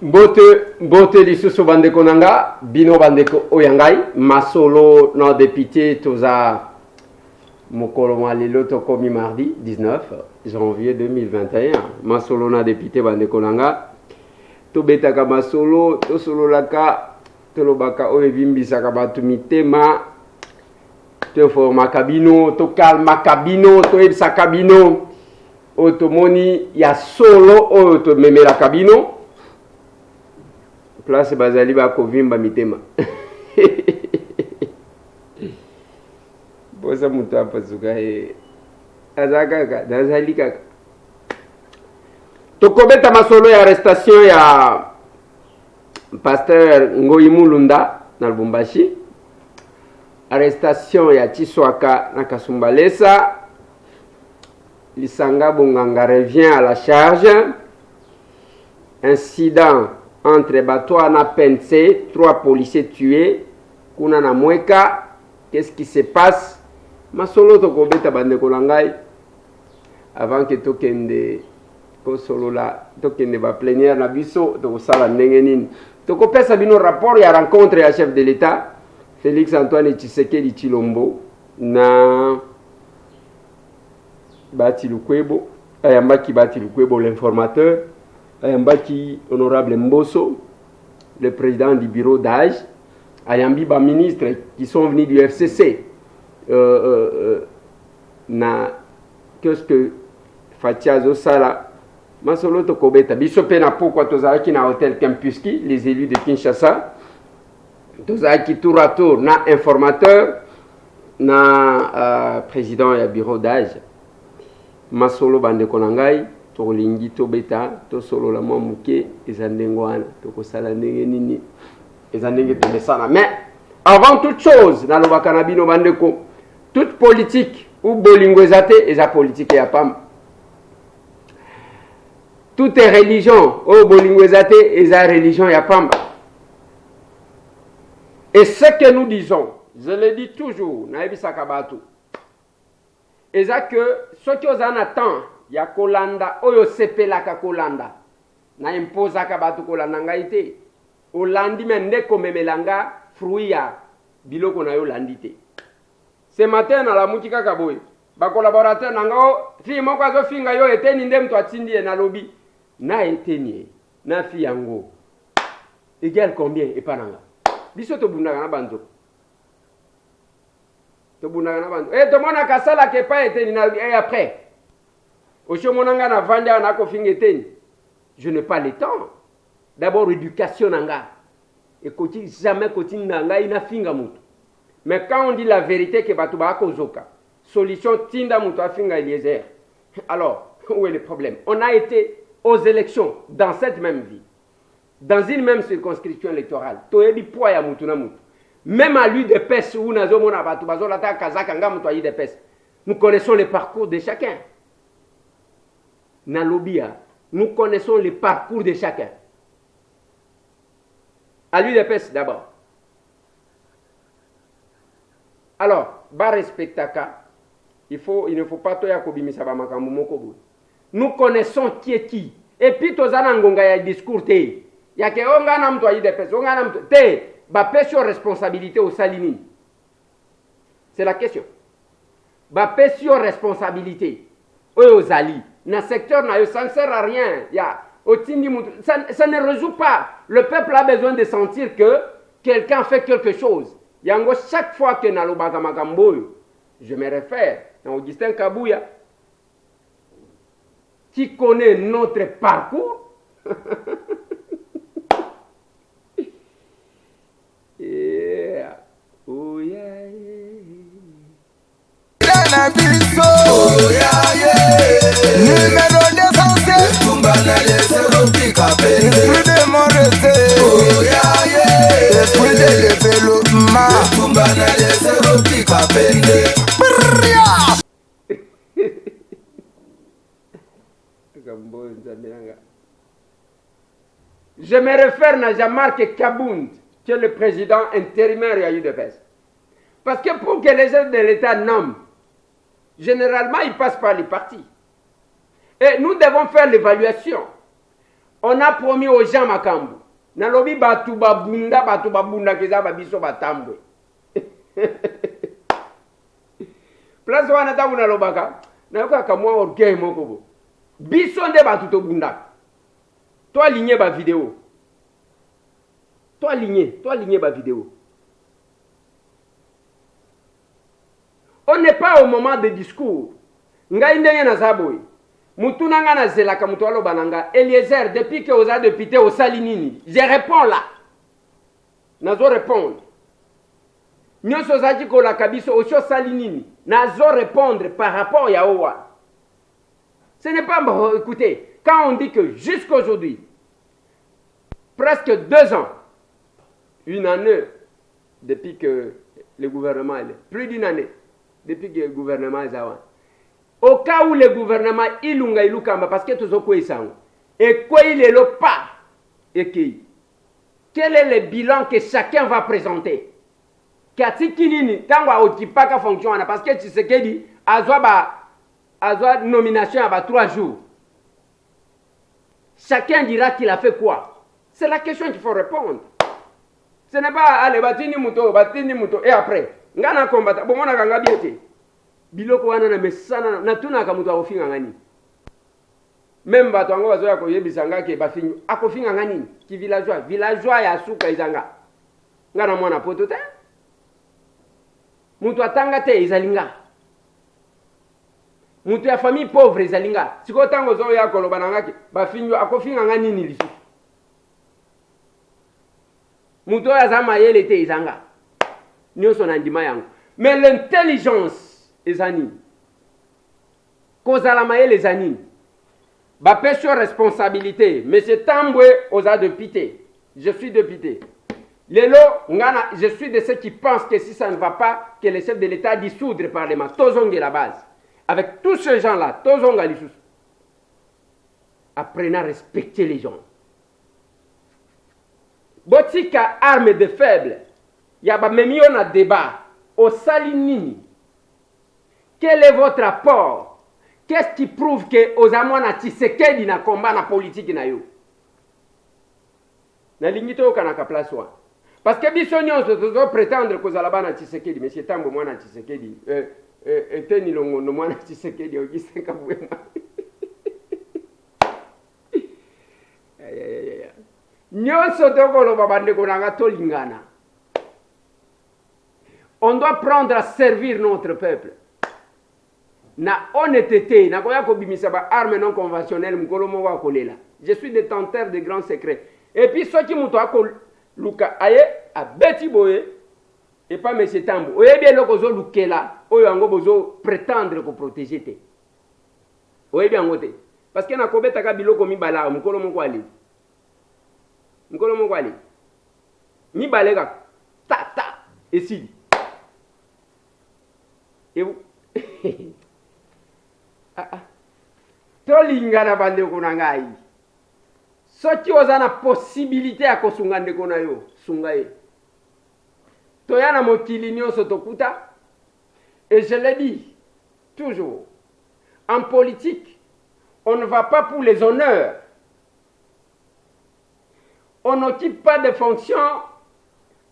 Bote lisusu bandeko nanga, bino bandeko oyangai, masolo na député toza mokolo malelo tokomi mardi 19 janvier 2021. Masolo na député bandeko nanga, tobetaka masolo, tosololaka, tolobaka oyo ebimbisaka bato mitema, toformaka bino, tokalmaka bino, toyebisaka bino, oyo tomoni ya solo oyo tomemelaka bino. Place bazali ba kovimba mitema. Bosa mutu apasuka azaka dazali kaka. Tokobeta masolo ya arrestation ya Pasteur Ngoyi Mulunda na Lubumbashi. Arrestation ya Chiswaka na Kasumbalesa. Lisanga Bonganga revient à la charge. Incident entre Batouana Pense, 3 policiers tués, Kuna na Mweka. Qu'est-ce qui se passe? Masolo tokobeta bandeko langai avant que tokende ko solo la tokende ba plénière na biso tokosala ndenge nini. Tokopesa bino rapport ya rencontre ya chef de l'État Félix Antoine Tshisekedi Tshilombo na Bati Lukwebo, ayambaki Bati Lukwebo l'informateur, ayambaki honorable Mbosso, le président du bureau d'âge, ayambi ba ministres qui sont venus du FCC. Na qu'est-ce que Fatia Zosala Masolo Tokobeta biso pe na pokwa tozalaki na hôtel Kempuski, les élus de Kinshasa, tozalaki tour à tour na informateur na président ya bureau d'âge. Masolo bandeko na ngai tolingi tobeta tosolo la mwa muke ezandengo wana tokosala ndenge nini ezandenge tobesana. Mais avant toute chose na lobaka na bino bandeko, toute politique ou bolingo ezate eza politique ya pamba. Toute religion ou bolingo ezate eza religion ya pamba. Et ce que nous disons, je le dis toujours, naebisaka bato, eza que soki ozana temps ya kolanda oyo sepelaka kolanda na imposaka bato kolanda ngai te, olandi me ndeko memelanga fruit ya biloko na yo landi te. Ce matin na la muki kaka boy ba collaborateur nanga fi moko azo finga yo eteni nde mtu atindi na lobby na eteni na fi yango égal combien et pananga biso to bundaka na banzo to mona kasala ke pa eteni na et après au chomonanga na vanda na ko finga eteni. Je n'ai pas le temps. D'abord éducation nanga et koti jamais koti nanga ina finga mutu. Mais quand on dit la vérité que Batouba Kozoka, solution Tinda Moutoua Finga Eliezer, alors, où est le problème? On a été aux élections dans cette même vie, dans une même circonscription électorale. Toyebi Poya Moutuna Moutou. Même à l'UDPS, où Nazomona Batouba Zolata Kazakanga Moutoua UDPS, nous connaissons le parcours de chacun. Nalobia, nous connaissons le parcours de chacun. À l'UDPS d'abord. Alors, ba respectaka, il ne faut pas toya kobimisa ba makambo moko boy. Nous connaissons qui est qui. Et puis tozana ngonga ya discours te. Ya ke onga na mtu ayide pesa, onga na mtu te, ba pesio responsabilité au salini. C'est la question. Ba pesio responsabilité au zali. Na secteur na yo ça ne sert à rien. Ya otindi mutu, ça ne résout pas. Le peuple a besoin de sentir que quelqu'un fait quelque chose. Yango chaque fois que nalobaka makambo, je me réfère à Augustin Kabouya qui connaît notre parcours. Yeah. Oh yeah, oh yeah. Numéro d'essentiel, Tumbana les esprit de mon rêve. Oh yeah. Esprit de développement, Tumbana les Je me réfère à Jean-Marc Kabound, qui est le président intérimaire à UDPS. Parce que pour que les chefs de l'État nomment, généralement, ils passent par les partis. Et nous devons faire l'évaluation. On a promis aux gens makambu. Nalobi batu babunda keza babiso batambwe. Place wana tabu nalobaka. Nayoka kamwa orgueil moko bo. Biso nde batu to bunda. Toi aligné ba vidéo. Toi aligné ba vidéo. On n'est pas au moment de discours. Ngai ndenge na zaboy. Mutuna nga na zelaka mutu aloba nanga Eliezer depuis que oza député au Salinini. Je réponds là. Nazo répondre. Nyoso zaki ko la kabiso au Salinini. Nazo répondre par rapport ya owa. Ce n'est pas écoutez, quand on dit que jusqu'à aujourd'hui presque 2 ans, une année depuis que le gouvernement est plus d'une année depuis que le gouvernement est là. Au cas où le gouvernement ilunga ilukamba parce que tout ça quoi ça et quoi il est le pas et qui quel est le bilan que chacun va présenter katiki nini tango okipaka fonction ana parce que Tshisekedi azwa nomination à 3 jours chacun dira qu'il a fait quoi. C'est la question qu'il faut répondre. Ce n'est pas allez batini muto et après ngana combattre bon on a ganga biete biloko wana na mesana na tunaka mutu akofinga ngani même bato yango bazoya koyebisa nga ke bafinyo akofinga ngani ki villageois ya suka izanga ngana mwana poto te mutu atanga te izalinga mutu ya famille pauvre izalinga siko tango zoya koloba nanga ke bafinyo akofinga ngani ni lisu mutu ya zama yele te izanga nyoso na ndima yango mais l'intelligence ezani kozala mayele ezani bapesho responsabilité monsieur Tambwe oza député je suis député lelo ngana je suis de ceux qui pensent que si ça ne va pas que le chef de l'État dissoudre le parlement tozonge la base avec tous ces gens là tozonga lisusu apprenez à respecter les gens botika arme de faible ya ba memi on a débat au salinini. Quel est votre apport? Qu'est-ce qui prouve que Ozamwana Tshisekedi na combat na politique na yo? Na lingito kanaka place wa. Parce que bisonyo zo prétendre que Ozalaba na Tshisekedi, monsieur Tambo mwana Tshisekedi, eteni longo no mwana Tshisekedi okisenga bwema. Nyoso tokolo babande konanga tolingana. On doit prendre à servir notre peuple. Na honnêteté, na koya ko bimisa ba arme non conventionnelle mukolo mo wa kolela. Je suis détenteur de grands secrets. Et puis ceux qui muto ako luka aye a beti boye et pas monsieur Tambo. Oye bien loko zo lukela, oyo ngo bozo prétendre ko protéger te. Oye bien ngote. Parce que na kobeta ka biloko mibala mukolo mo kwali. Mukolo mo kwali. Mibale ka ta et si. Et vous tolingana bande kuna ngai soki ozana possibilité ya kosunga ndeko na yo sunga ye toyana mokili nyonso tokuta et je l'ai dit toujours en politique on ne va pas pour les honneurs on n'occupe pas de fonctions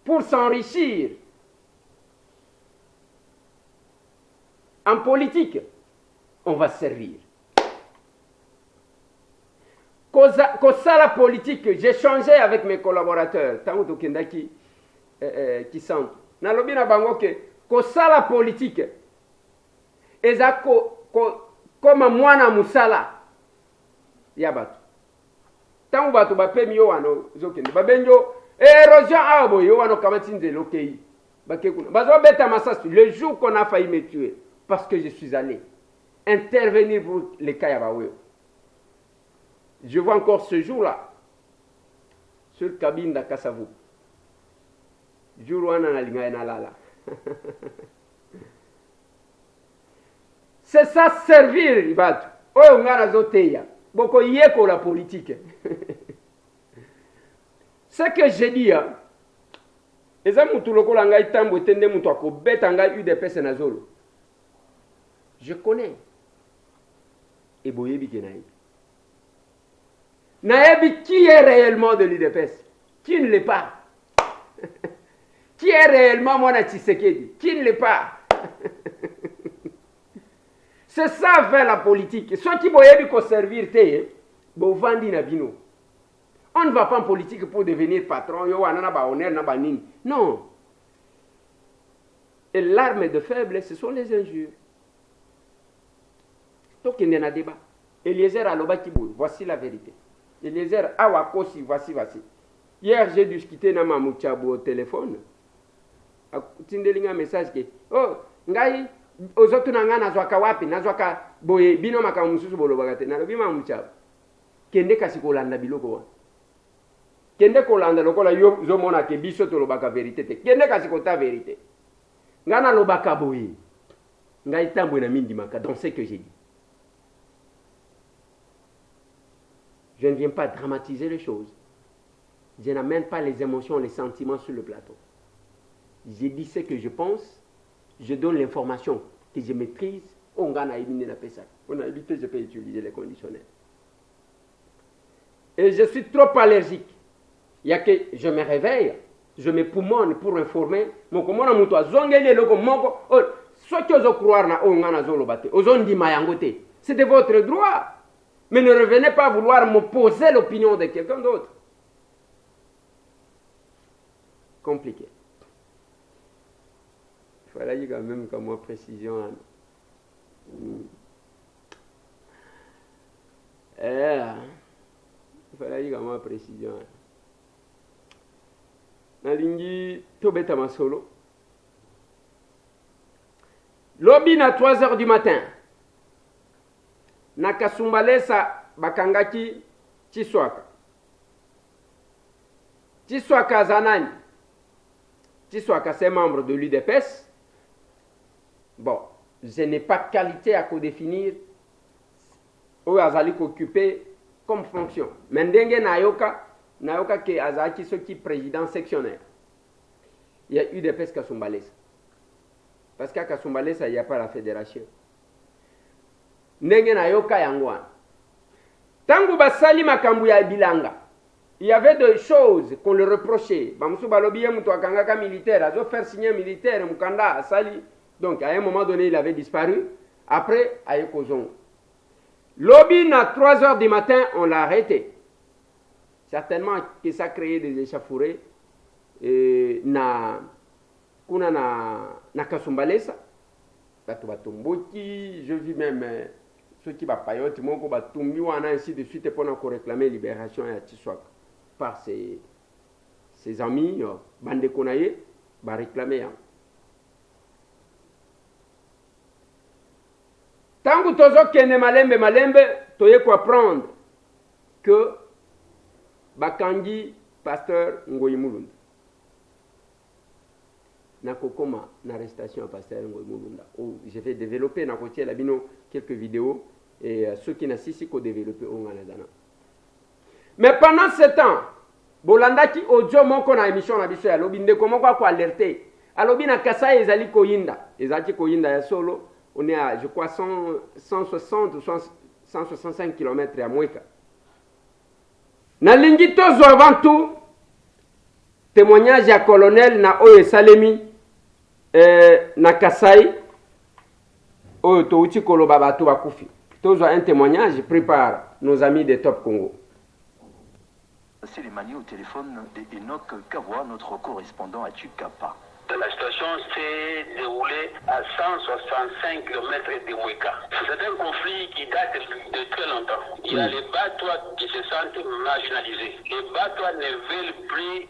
pour s'enrichir en politique on va servir. Kosa la politique, j'ai changé avec mes collaborateurs. Tango to kendaki qui sont. Na lobi na bango ke kosa la politique. Eza comme mwana musala. Ya batu. Tango batu ba pemi yo wano zokende. Babenjo erosion abo yo wano kamatinze lokei. Bakekuna. Bazo beta masasi le jour qu'on a failli me tuer parce que je suis allé intervenir pour les Kayabawe. Je vois encore ce jour-là, sur le cabine de Kassavou. Jour où on a la c'est ça servir, Ibatu. Oh, on a zoteya. Boko yeko la politique. Ce que j'ai dit, les amis, tout le monde a été en train de ko beta ngai UDPS na zolo. Je connais. Et boyebi kenaï. Naebi, qui est réellement de l'UDPS? Qui ne l'est pas? Qui est réellement Mona Tshisekedi? Qui ne l'est pas? C'est ça faire la politique. Ceux qui veulent servir, on ne va pas en politique pour devenir patron. Non. Et l'arme de faiblesse, ce sont les injures. Donc il y a un débat. Eliezer Aloba Kiboul, voici la vérité. Eliezer Awakosi, voici. Hier, j'ai discuté avec Mamouchabou au téléphone. Tindelinga un message qui oh, ngai, ozotu nanga nazwaka wapi, nazwaka boye, bino maka mususu bolo bagate, nalobi Mamouchabou. Kende kasi kolanda biloko wa. Kende kolanda lokola yo zomona ke biso to lobaka vérité te. Kende kasi kota vérité. Ngana lobaka boye. Ngai tambwe na mindi maka dans ce que j'ai dit. Je ne viens pas dramatiser les choses. Je n'amène pas les émotions, les sentiments sur le plateau. J'ai dit ce que je pense. Je donne l'information que je maîtrise. On a évité, je peux utiliser les conditionnels. Et je suis trop allergique. Il y a que je me réveille, je me poumonne pour informer. C'est de votre droit. Mais ne revenez pas vouloir m'opposer l'opinion de quelqu'un d'autre. Compliqué. Il fallait quand même comme moi précision. Il fallait quand même précision. Nalingi tobeta masolo. Lobby à 3h du matin. Nakasumbalesa bakangaki Chiswaka. Chiswaka Zanani. Chiswaka, c'est membre de l'UDPS. Bon, je n'ai pas de qualité à co-définir ou azali occupé comme fonction. Mendenge Nayoka ke azaki soki président sectionnaire. Il y a UDPS Kasumbalesa. Parce qu'à Kasumbalesa, il n'y a pas la fédération. Ndenge Nayoka Yangwan. Tangu basali makambu ya bilanga. Il y avait des choses qu'on le reprochait. Bamsou Balobi muto akangaka militaire, azo faire signer militaire mukanda asali. Donc à un moment donné, il avait disparu. Après, Ayekozon. Lobby à 3h du matin, on l'a arrêté. Certainement que ça a créé des échauffourées na Kasumbalesa. Je vis même ceux qui va payoter, mon batumbi wana ainsi de suite pour nous réclamer libération à Chiswaka par ses amis, bande konaye, va réclamer. Tant que tozo kene malembe, toye quoi prendre que Bakangi, pasteur Ngoyi Mulunda. Nakokoma, l'arrestation à pasteur Ngoyi Mulunda. Je vais développer na côté la bino quelques vidéos et ceux qui n'assistent qu'au développer au Ganadana. Mais pendant ce temps, Bolanda qui audio mon qu'on a émission na biso ya lobinde comment quoi alerter. Alobi na Kasai ezali koyinda. Ezali koyinda ya solo. On est à, je crois, 160 ou 165 km à Mweka. Nalingi tozo avant tout, témoignage à colonel na Oye Salemi, na Kasai, Oye Touti Kolobabatu Bakufi. Tozo un témoignage pris par nos amis de Top Congo. C'est les manies au téléphone d'Enoch Kavoua, notre correspondant à Tukapa. La situation s'est déroulée à 165 km de Mweka. C'est un conflit qui date de très longtemps. Il y a les Batois qui se sentent marginalisés. Les Batois ne veulent plus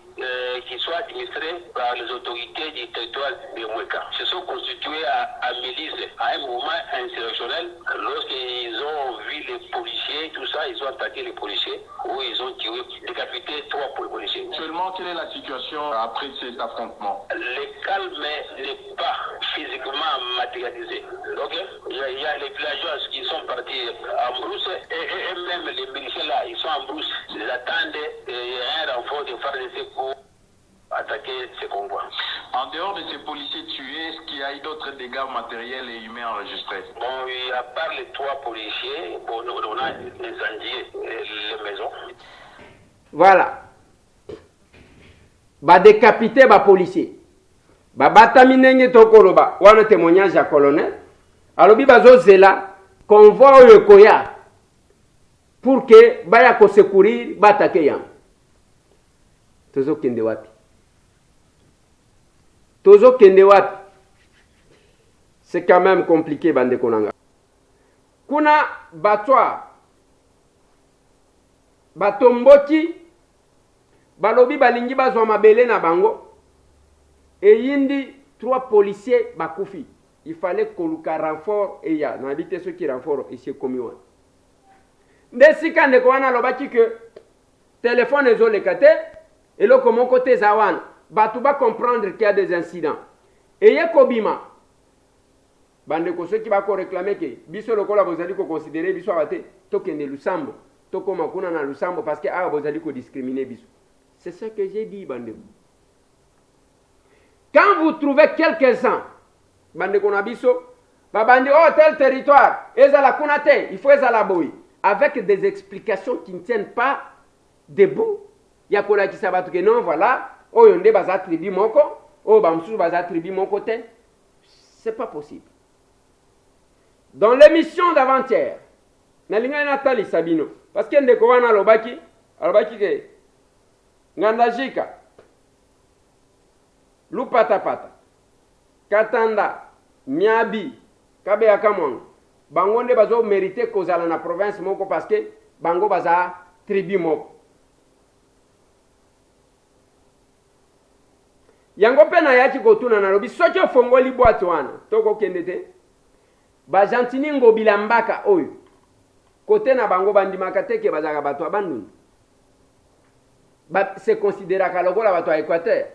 qu'ils soient administrés par les autorités du territoire de Mweka. Ils se sont constitués à milice à un moment insurrectionnel. Lorsqu'ils ont vu les policiers, tout ça, ils ont attaqué les policiers, où ils ont tiré, décapité 3 policiers. Seulement, quelle est la situation après cet affrontement? Le calme n'est pas physiquement matérialisé. Donc, il y a les villageois qui sont partis en brousse et même les miliciens là, ils sont en brousse. Ils attendent un renfort de FARDC pour attaquer ces convois. En dehors de ces policiers tués, est-ce qu'il y a eu d'autres dégâts matériels et humains enregistrés? Bon, à part les 3 policiers, bon, on a incendié les maisons. Voilà. Ba décapité ba policier. Ba batami nenge tokoloba. Wana témoignage ya colonel. Alobi bazo zela convoi oyo koya pour que baya ko secourir batake yam. Tozo kende wapi? Tozo kende wapi? C'est quand même compliqué bande konanga. Kuna batwa batomboti balobi balingi bazwa mabele na bango et yindi 3 policiers bakufi. Il fallait koluka renfort et ya na bité ceux qui renfort ici comme wana. Ndesika ndeko wana lobaki que téléphone ezo lekate et le comment côté zawana batu ba comprendre qu'il y a des incidents. Et yekobima bande ko ceux qui va ko réclamer que biso lokola bozali ko considérer biso abate tokende lusambo tokoma kuna na lusambo parce que ah bozali ko discriminer biso. C'est ce que j'ai dit bande. Quand vous trouvez quelques-uns bande ko na biso babande oh tel territoire ezala kuna te il faut ezala boy avec des explications qui ne tiennent pas debout. Yakola ki sabatu que non voilà oyo nde baza tribu moko o ba msusu baza tribu moko te. C'est pas possible. Dans l'émission d'avant-hier, nalinga Nathalie Sabino, parce que ndeko wana alobaki ke ngandajika lupatapata katanda miabi kabe akamwanga bango nde bazo mériter kozala na province moko parce que bango baza tribu moko. Yango pe na yaki kotuna na lobi soki ofongoli boîte wana toko kende te ba gentini ngobila mbaka oyo kote na bango bandimaka te ke bazaka bato abanduni ba se considéraka lokola bato a Équateur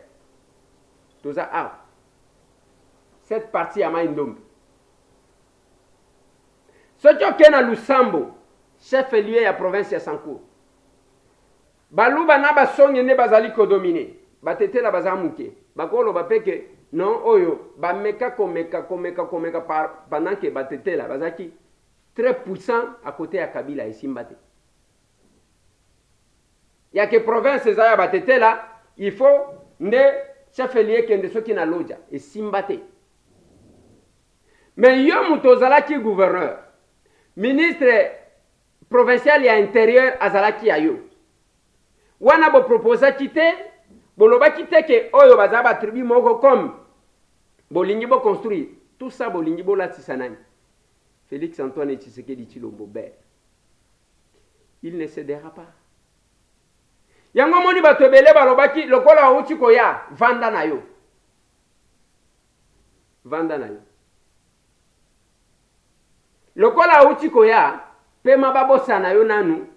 tout ça ah cette partie ya maindombe soki okena Lusambo chef lieu ya province ya Sankour baluba na basonge ne bazali kodomine batetela bazamuke bakolo bapeke non oyo bameka komeka pendant que batetela bazaki très puissant à côté ya Kabila et Simbate. Ya que province za ya batetela il faut nde chef lié kende soki na loja et Simbate. Mais yo mutozalaki gouverneur ministre provincial ya intérieur azalaki ayo wana bo proposa kite bolobaki te ke oyo bazaba tribu moko comme bolingi bo construire tout ça bolingi bo latisa nani Félix Antoine Tshisekedi Tshilombo Bert. Il ne cédera pas. Yango moni bato ebele balobaki lokola uti koya vanda na yo. Vanda na yo. Lokola uti koya pema babosa na yo nanu.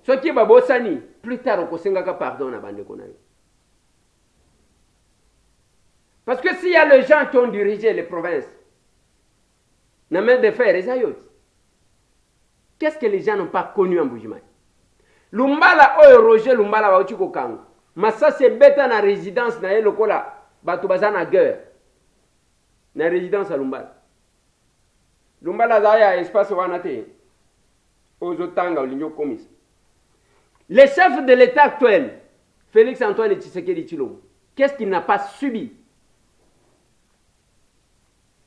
Soki babosani plus tard okosengaka pardon na bandeko na yo. Parce que s'il y a les gens qui ont dirigé les provinces, n'a même de faire les ayots. Qu'est-ce que les gens n'ont pas connu en Bujimaï? Lumbala oyo Roger Lumbala wa uchi kokango. Masa se beta na résidence na ye lokola batu baza na guerre. Na résidence à Lumbala. Lumbala zaya espace wana te. Ozotanga olinyo komisa. Le chef de l'État actuel, Félix Antoine Tshisekedi Tshilombo, qu'est-ce qu'il n'a pas subi?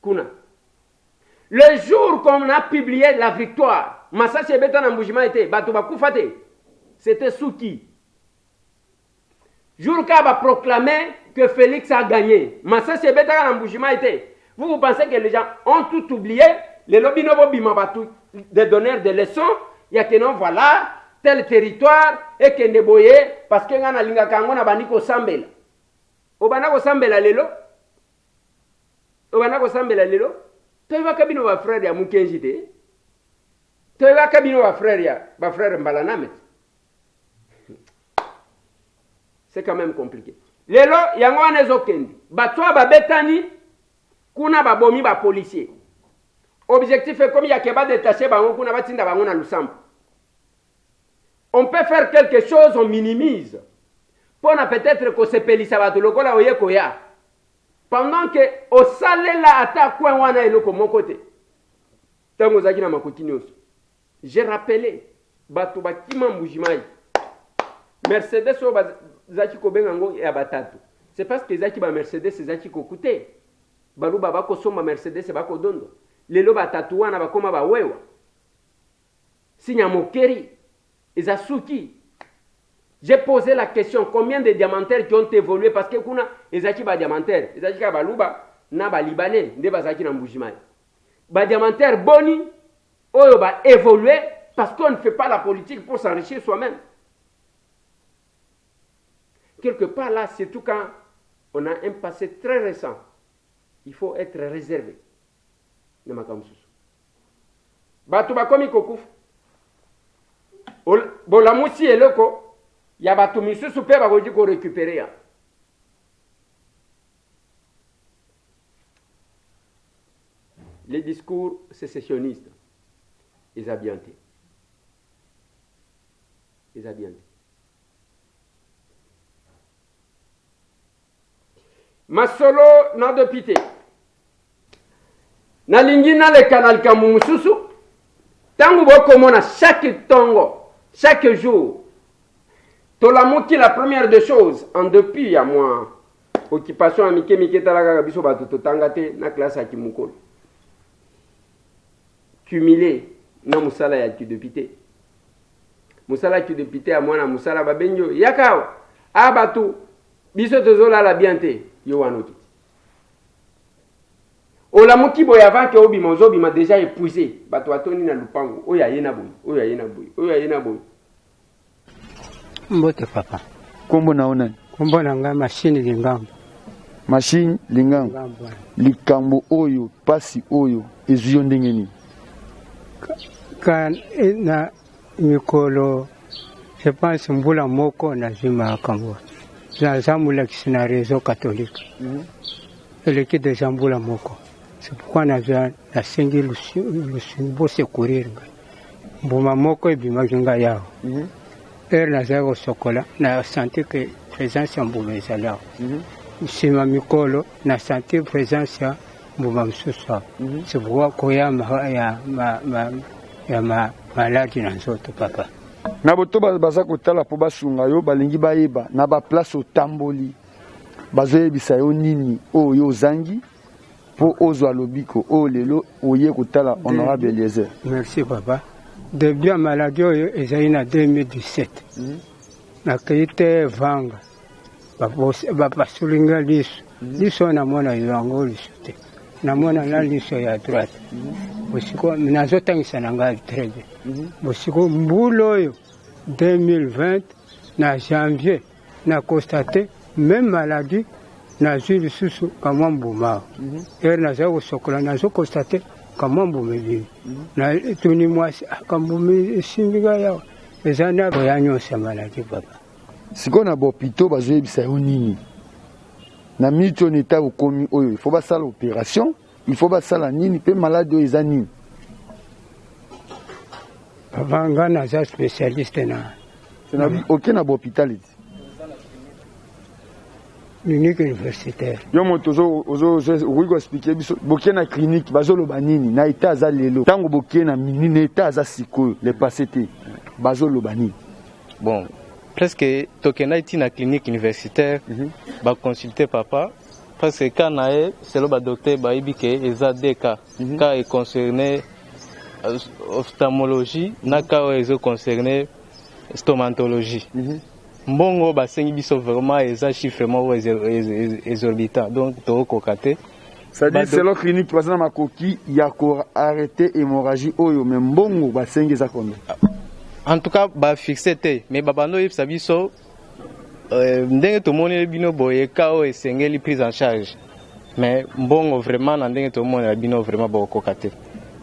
Kuna. Le jour qu'on a publié la victoire, Massa Sebeta Nambujima était, Batouba Koufate, c'était sous qui? Jour qu'on a proclamé que Félix a gagné, Massa Sebeta Nambujima était. Vous pensez que les gens ont tout oublié? Les lobbies n'ont de donner des leçons, il y a que non, voilà, tel territoire, et que ne boye, parce que n'a linga kango na baniko sambela. Obanako sambela lelo? Obanako sambela lelo? Toiva kabino wa frère ya Mukenji te. Toiva kabino wa frère Mbalanamet. C'est quand même compliqué. Lelo yango anezo kendi. Batwa babetani kuna babomi ba policier. Objectif est comme il y a keba détaché bango kuna batinda bango na Lusambo. On peut faire quelque chose, on minimise. Pour peut-être que se pelisa bato lokola oye koya. Pendant que au salé la ata coin wana eloko mon côté. Tango zaki na makoti nyonso. J'ai rappelé bato bakima Mbujimai Mercedes oyo bazaki kobenga ngo ya batatu. C'est parce que ezaki ba Mercedes ezaki kokute. Baluba bakosomba Mercedes bakodondo. Lelo batatu wana bakoma bawewa. Sinya mokeri ezasuki. J'ai posé la question combien de diamantaires qui ont évolué parce que kuna ezaki ba diamantaires, ezaki ka baluba na ba libanais nde bazaki na mbujimai. Ba diamantaires boni oyo ba évoluer parce qu'on ne fait pas la politique pour s'enrichir soi-même. Quelque part là, surtout quand on a un passé très récent, il faut être réservé. Batu bakomi kokufu. Bolamusi eloko ya batu misusu pe bakoji ko récupérer. Les discours sécessionnistes, ils habientés. Ils habientés. Masolo na dopité. Na lingi na le canal kamu mususu. Tangu boko mona chaque tongo, chaque jour. Tolamuki la première des choses, en depuis à moi. Occupation à Mike Talaga biso batu tangate na classe à Kimukolo. Cumulé na musala ya kidopité. Musala kidopité à moi na musala babenyo yakawa. Abatu biso tozola la bienté yo wanoti. Olamuki boyava ke obi mozobi m'a déjà épuisé. Batu atoni na lupango. Oya yena boy, oya yena boy, oya yena boy. Mbote papa. Kombo naona. Kombo nanga machine lingambo. Machine lingambo. Likambo oyo, pasi oyo, ezuyo ndenge ni. Kan na mikolo je pense mbula moko na zima kambo. Zamula kisina réseau catholique. Elle était de Zambula moko. C'est pourquoi on a la sengi le secourir. Mbuma moko ebimajunga yao. Elle n'a zéro chocolat, n'a senti que présence en mbuma ezalao. Sima mikolo na senti présence ya mbuma msusa. C'est pourquoi koyama ya maladie na nzoto papa. Na boto baza kotala po basunga yo balingi bayeba na ba place otamboli bazoyebisa yo nini oyo zangi po ozwa lobiko o lelo oye kotala honorable Eliezer. Merci papa. Depuis la maladie oyo ezali na 2017 na kaite vanga basulinga liso na mona yango liso te na mona na liso ya droite bosiko nazotangisa na ngai très bien bosiko mbulo oyo 2020 na janvier na constaté même maladie na zuli susu kama mbuma na zao sokola na zo constaté kama mbumeli na tuni mwasi akambumi simbiga yao ezana boyanyo sa maladie papa siko na bopito bazoyebisa yo nini na mito neta okomi oyo il faut basala opération il faut basala nini pe maladie eza nini Vanga na za spécialiste na. C'est na aucun hôpital ici. L'unique universitaire. Yo motozo ozo expliquer biso boké na clinique bazolo banini na état za lelo. Tango boké na minine état za siko le passé bazolo banini. Bon, presque tokena iti na clinique universitaire ba consulter papa parce que quand nae c'est le docteur ba ibike eza DK cas est concerné ophtalmologie na cas est concerné stomatologie. Mbongo basengi biso vraiment eza chiffrement exorbitant donc to kokate. Ça dit c'est la clinique bazana makoki ya ko arrêter hémorragie oyo mais mbongo basengi za kondo. En tout cas ba fixé te mais babano yebisa biso ndenge tomoni bino boye kao esengeli prise en charge mais mbongo vraiment na ndenge tomoni bino vraiment bokokate.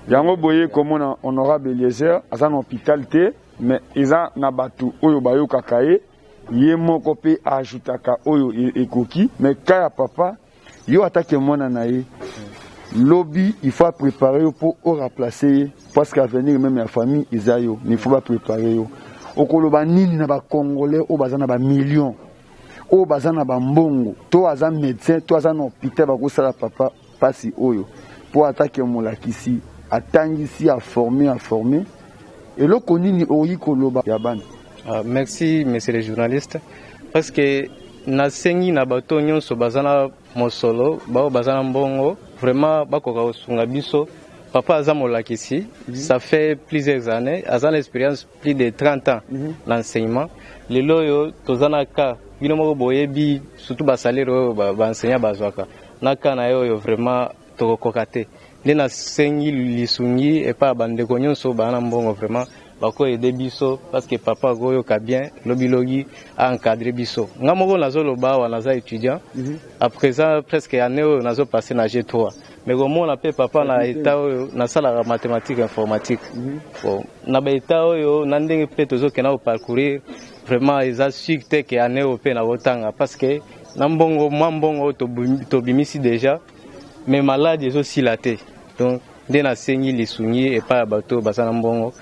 Yango boye komona honorable Eliezer aza na hôpital te mais eza na batu oyo bayoka kaye ye moko pe ajutaka oyo ekoki mais kaya papa yo atake mona na ye lobby il faut préparer pour remplacer parce qu'à venir même la famille isayo il faut pas préparer yo okoloba nini na ba congolais o bazana ba millions o bazana ba mbongo to aza médecin to aza na hôpital ba kosala papa pasi oyo pour attaquer molakisi atangisi à former et le konini oyi koloba ya bana Merci, monsieur le journaliste. Parce que nasengi na bato nyonso bazana mosolo, bao bazana mbongo, vraiment bakoka osunga biso. Papa aza molakisi, ça fait plusieurs années, aza l'expérience plus de 30 ans l'enseignement. Lelo yo tozana ka bino moko boyebi surtout ba salaire ba enseignant bazwaka. Naka na yo vraiment tokokoka te. Nde nasengi lisungi et pas bandeko nyonso bana mbongo vraiment. Bako aider biso parce que papa goyo ka bien lobilogi a encadré biso nga moko nazo loba wa naza étudiant à présent presque année nazo passer na G3 mais comment on appelle papa na état na sala la mathématique informatique bon na ba état oyo na ndenge pe tozo kena parcourir vraiment eza sucte que année au pe na botanga parce que na mbongo mbongo to bimisi déjà mais malade ezo silaté donc nde na sengi lisungi et pas bato basana mbongo.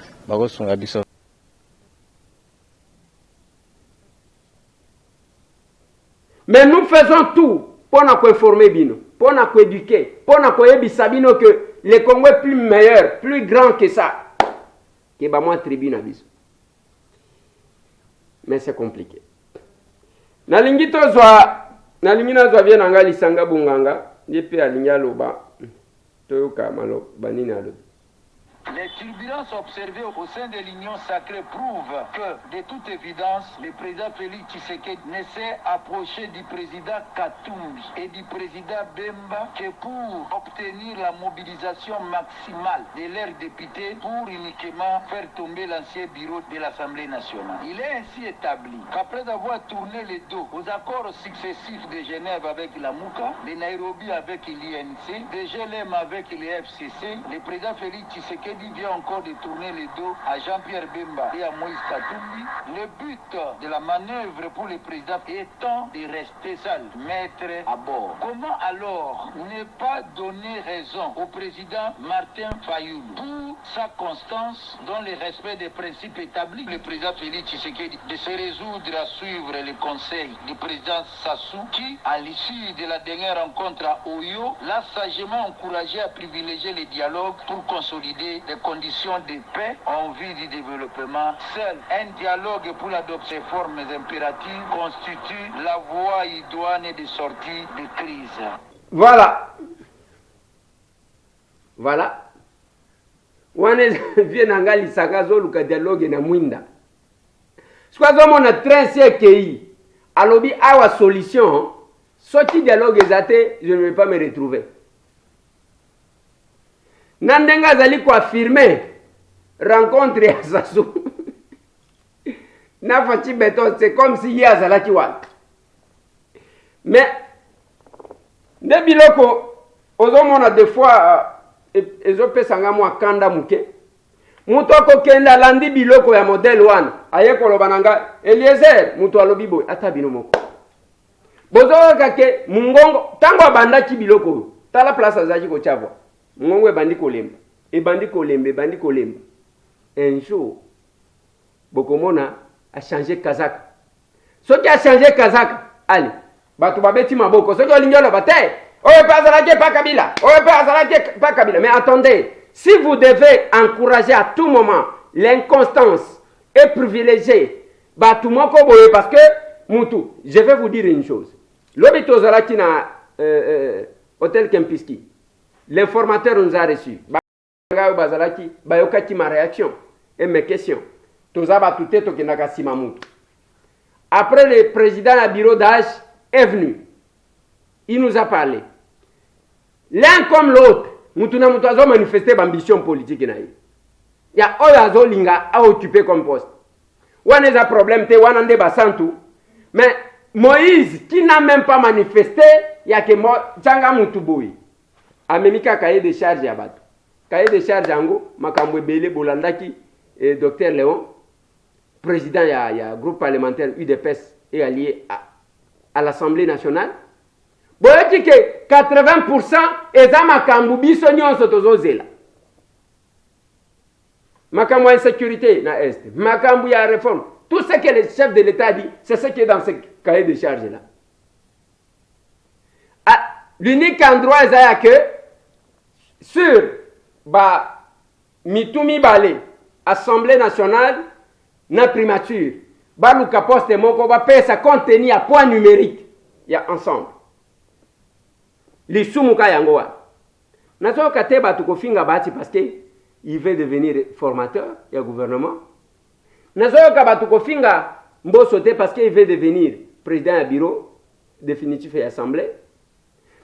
Mais nous faisons tout pour nous informer bino, pour nous éduquer, pour nous éduquer bino que le Congo est plus meilleur, plus grand que ça. Que ba moi tribune abiso. Mais c'est compliqué. Nalingi tozwa bien nanga lisanga bunganga, yepe alinya loba. Toyoka malo banini alo. Les turbulences observées au sein de l'Union sacrée prouvent que, de toute évidence, le président Félix Tshisekedi ne s'est approché du président Katumbi et du président Bemba que pour obtenir la mobilisation maximale de leurs députés pour uniquement faire tomber l'ancien bureau de l'Assemblée nationale. Il est ainsi établi qu'après avoir tourné le dos aux accords successifs de Genève avec la MOUCA, de Nairobi avec l'INC, de GLM avec les FCC, le président Félix Tshisekedi vient encore de tourner le dos à Jean-Pierre Bemba et à Moïse Katumbi. Le but de la manœuvre pour le président étant de rester seul, maître à bord. Comment alors ne pas donner raison au président Martin Fayoulou pour sa constance dans le respect des principes établis? Le président Félix Tshisekedi de se résoudre à suivre les conseils du président Sassou qui, à l'issue de la dernière rencontre à Oyo, l'a sagement encouragé à privilégier le dialogue pour consolider des conditions de paix en vue du développement. Seul un dialogue pour l'adoption des formes impératives constitue la voie idoine de sortie de crise. Voilà. Voilà. Wane vient angali sakazo luka dialogue na mwinda. Squazo mona trense kei. Alobi awa solution. Sorti dialogue ezate, je ne vais pas me retrouver. Nandenga zali ko affirmer rencontre ya Sassou. Na fachi beton, c'est comme si ya zalaki wana. Mais ne biloko ozomona des fois ezopesanga mwa kanda muke. Mutu akokenda landi biloko ya modèle wana. Aye koloba nanga Eliezer mutu alobi boy ata bino moko. Bozoka ke mungongo tango abandaki biloko. Tala place azaki ko chavwa. Mungongo ebandi kolemba. Ebandi kolemba. Un jour Bokomona a changé Kazaka. Ce qui a changé Kazaka, allez, batu babeti maboko. Ce qui a l'ingénieur bataille. Oye pas Azalake, pas Kabila. Oye pas Azalake, pas Kabila. Mais attendez, si vous devez encourager à tout moment l'inconstance et privilégier batu moko boye parce que Moutou, je vais vous dire une chose. L'obito Zalaki na hôtel Kempiski. L'informateur nous a reçus. Bazalaki, bayokaki ma réaction et mes questions. Tozaba tout est tokenaka simamutu. Après, le président du bureau d'âge est venu. Il nous a parlé. L'un comme l'autre, Mutuna Mutazo manifesté l'ambition politique. Il y a Oyazo Linga à occuper comme poste. Ouan est un problème, te ouan ande basantu. Mais Moïse, qui n'a même pas manifesté, il y a que Tchanga Mutuboui. Amemika cahier de charge à battre. Cahier de charge Ango, Makambwe Bele Bolandaki et Dr Léon, président il y a groupe parlementaire UDPS et allié à l'Assemblée nationale. Bon, il y a 80% et ça Makambu Bissonion Sotozozela. Makambu insécurité na Est, Makambu ya réforme. Tout ce que le chef de l'État dit, c'est ce qui est dans ce cahier de charge là. L'unique endroit c'est que sur Mitumi Balé, Assemblée nationale, na primature, baluka poste moko bapesa contenu à point numérique ya ensemble lisumuka yango wana nazoyoka te bato kofinga bati parce que il veut devenir formateur ya gouvernement nazoyoka bato kofinga Mbosso te parce qu'il veut devenir président du bureau définitif et assemblée.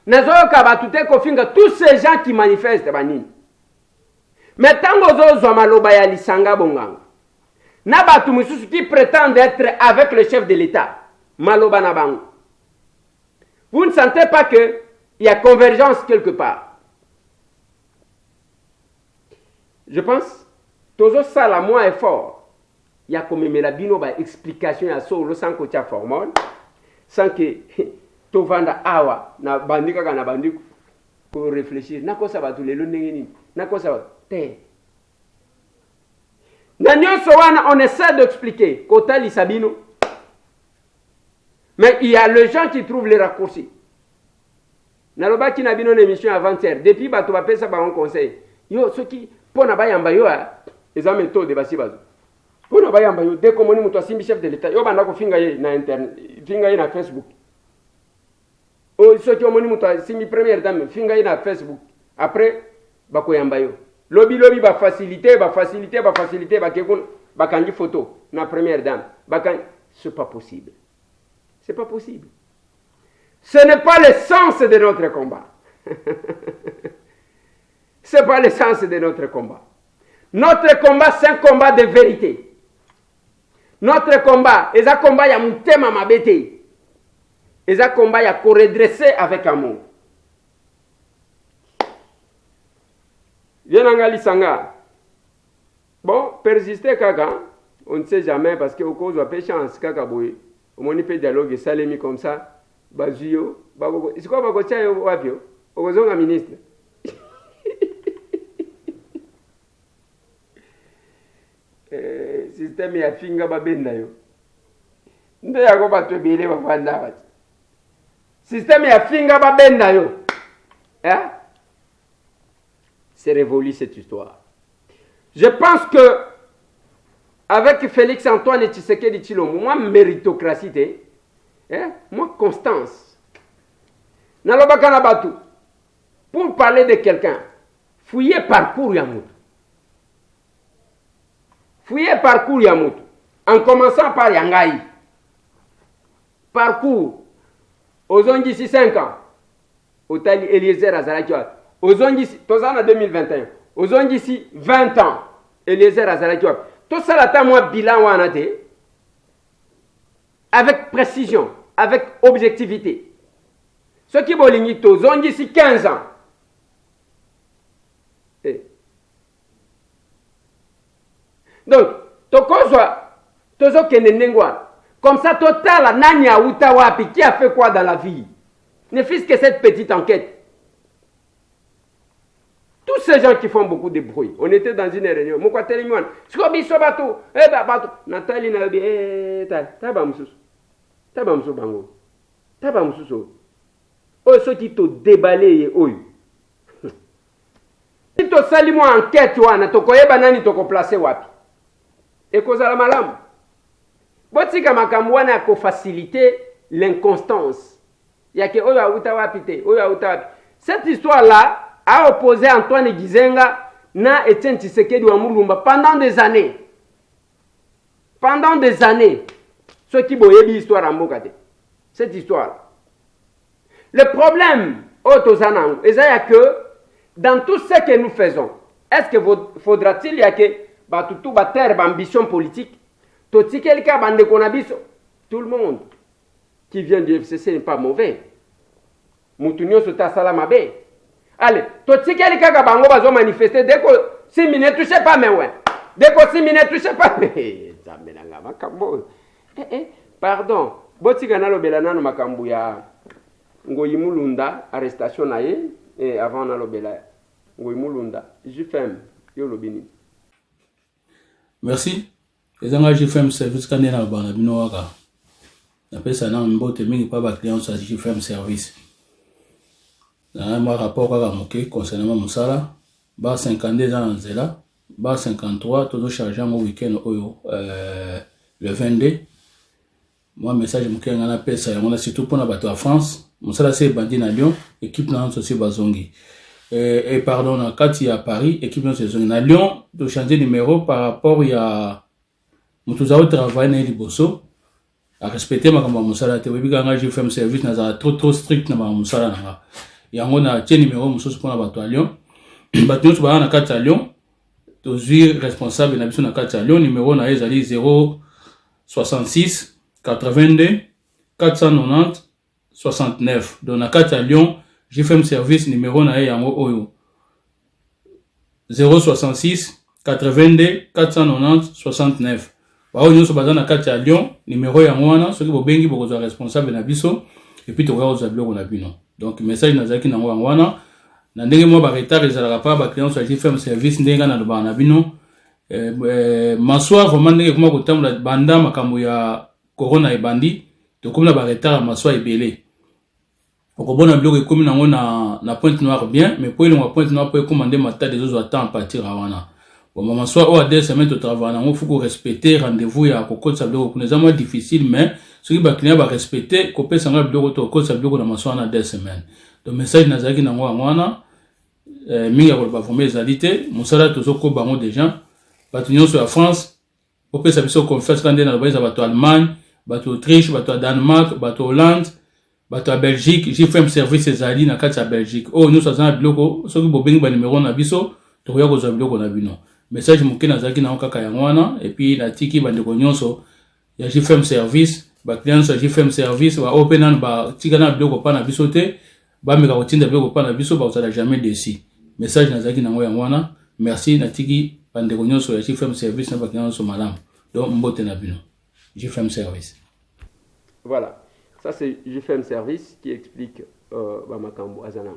Nazoyoka batute kofinga tous ces gens qui manifestent banini. Mais tango zo maloba ya lisanga bonganga. Na batu mususu qui prétendent être avec le chef de l'État. Maloba na bango. Vous ne sentez pas que il y a convergence quelque part. Je pense tozo sala moins effort. Il y a comme la bino ba explication à solo sans que tu formol sans que to vanda awa na bandika kana bandiko pour réfléchir na ko ça va tous les ndenge na ko ça va te na nyonso wana on essaie d'expliquer kota lisabino mais il y a les gens qui trouvent les raccourcis na loba ki na bino na émission avant-hier depuis bato ba pesa ba on conseil yo ceux qui pona ba yamba yo eza méthode basi bazo pona ba yamba yo dès que moni muto asimbi chef de l'état yo banda ko finga ye na internet finga ye na Facebook o ceux qui moni muto asimbi première dame finga ye na Facebook après ba ko yamba yo lobi ba facilité ba kekon ba kanji photo na première dame ba kan c'est pas possible. C'est pas possible. Ce n'est pas le sens de notre combat. C'est pas le sens de notre combat. Notre combat, c'est un combat de vérité. Notre combat, c'est un combat ya mutema mabete. C'est un combat ya ko redresser avec amour. Viens angali sanga. Bon, persister kaka, on ne sait jamais parce que au cause de la chance kaka boy. On peut dialogue salemi comme ça. Bazuyo, bagoko. C'est quoi bagoko tia yo wapio? Okozonga ministre. Système ya finga babenda yo. Nde yako batwebele bafanda bati. Système ya finga babenda yo. Hein? C'est révolu cette histoire. Je pense que avec Félix Antoine et Tshisekedi Tshilombo, moi méritocratie, hein? Moi constance. Nalobaka na batu. Pour parler de quelqu'un, fouillez parcours Yamutu. Fouillez parcours Yamutu. En commençant par Yangai. Parcours. Ozongi 5 ans. Otali Eliezer Azalakiwa. Ozongi, Tozana 2021. Ozongi 20 ans. Eliezer Azalakiwa. Tout ça, là, moi, bilan wanate, avec précision, avec objectivité. Ce qui bolingi to zongi si 15 ans. Donc, tozo kenenengwa. Comme ça, total, nanya utawapi, qui a fait quoi dans la vie? Ne fût-ce que cette petite enquête. Tous ces gens qui font beaucoup de bruit. On était dans une réunion. Moko telemon. Skobi sobato. Bato. Nathalie na bi taba mususu. Taba mususu bango. Taba mususu. O so qui to déballer oyo. Si to sali mo enquête wana to koyeba nani to ko placer wapi. E kozala malamu. Botika makambo wana ko faciliter l'inconstance. Yake oyo auta wapi te, oyo auta wapi. Cette histoire là a opposé Antoine Gizenga na Etienne Tshisekedi wa Mulumba pendant des années. Pendant des années. Ceux qui boyebi histoire en Mokate. Cette histoire. Le problème, Otozanang, c'est que dans tout ce que nous faisons, est-ce que faudra-t-il y a que batutu bater ambition politique, toti quelqu'un bande konabiso, tout le monde qui vient du FCC n'est pas mauvais. Moutunio sota salamabe. Allez, tout ce qui est le bango bazo manifester dès que si mine touche pas mais ouais. Dès que si mine touche pas mais ça melanga makambo. Pardon. Botika na lobela nano makambo ya Ngoyi Mulunda arrestation na ye et avant na lobela Ngoyi Mulunda. JFM yo lobini. Merci. Ezanga JFM service kanena bana bino waka. Na pesa na mbote mingi pa ba client sa JFM service. Un rapport à la moquée concernant Moussala, bas 52 ans en Zela, bas 53, tout chargé au week-end le 22, moi message moke nga na pesa yango na surtout pour na bato à France mosala c'est bandi na Lyon équipe na aussi bazongi et pardon na kati à Paris équipe na saison na Lyon de changer numéro par rapport ya mutuzao travail na liboso à respecter makambo mosala te webi kanga JFM service na za trop strict na mosala na yango na tie numéro mosusu pour na bato à Lyon bato nyonso bana na kati à Lyon tozwi responsable na biso na kati à Lyon numéro na ezali 066 82 490 69 donc na kati à Lyon JFM service numéro na yango oyo 066 82 490 69 bao nyonso baza na kati à Lyon numéro yango wana soki bobengi bokozwa responsable na biso et puis tokoka kozwa biloko na bino donc message nazalaki nango yango wana na ndenge mo ba retard ezalaka pa ba client sur JFM service ndenge na loba na bino maswa vraiment ndenge kuma kotambola banda makambo ya corona ebandi tokomna ba retard maswa ebele okobona biloko ekomi nango na Pointe Noire bien mais pour elonga Pointe Noire pour commander mata des autres temps à partir wana bon maman soit au des semaines de travail nango faut respecter rendez-vous ya kokotsa biloko kuna zama difficile mais soki ba client ba respecter kopesa nga biloko to kokotsa biloko na maswa na des semaines donc message nazaki nango wana mingi ko ba former ezalité mosala tozoko bango déjà bato nyonso ya France opesa biso confiance quand na ba bato Allemagne bato Autriche bato Danemark bato Hollande bato Belgique JFM service ezali na kati ya Belgique oh nous ça biloko soki bobengi ba numéro na biso tokoya kozwa biloko na bino message moke nazaki na kaka yango wana et puis la tiki bandeko nyonso ya JFM service ba client sur JFM service ba open ba tika na biloko pa na biso te ba meka kotinda biloko pa na biso ba osala jamais déçu message nazaki nango yango wana merci na tiki bandeko nyonso ya JFM service na ba client so malamu donc mbote na bino JFM service voilà ça c'est JFM service qui explique ba makambo azana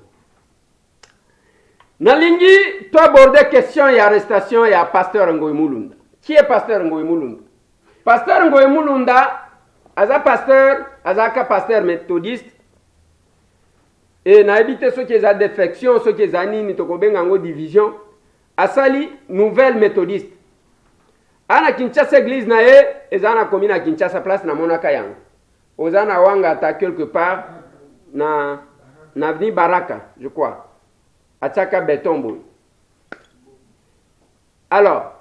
nalingi to aborder question ya arrestation ya pasteur Ngoyi Mulunda. Qui est pasteur Ngoyi Mulunda? Pasteur Ngoyi Mulunda aza pasteur méthodiste et na éviter ceux qui ont défection ceux qui ont nini to kobenga ngo division asali nouvelle méthodiste ana Kinshasa église na ye ezana commune à Kinshasa place na monaka yango ozana wanga ta quelque part na avenue Baraka je crois Ataka Betombo. Alors,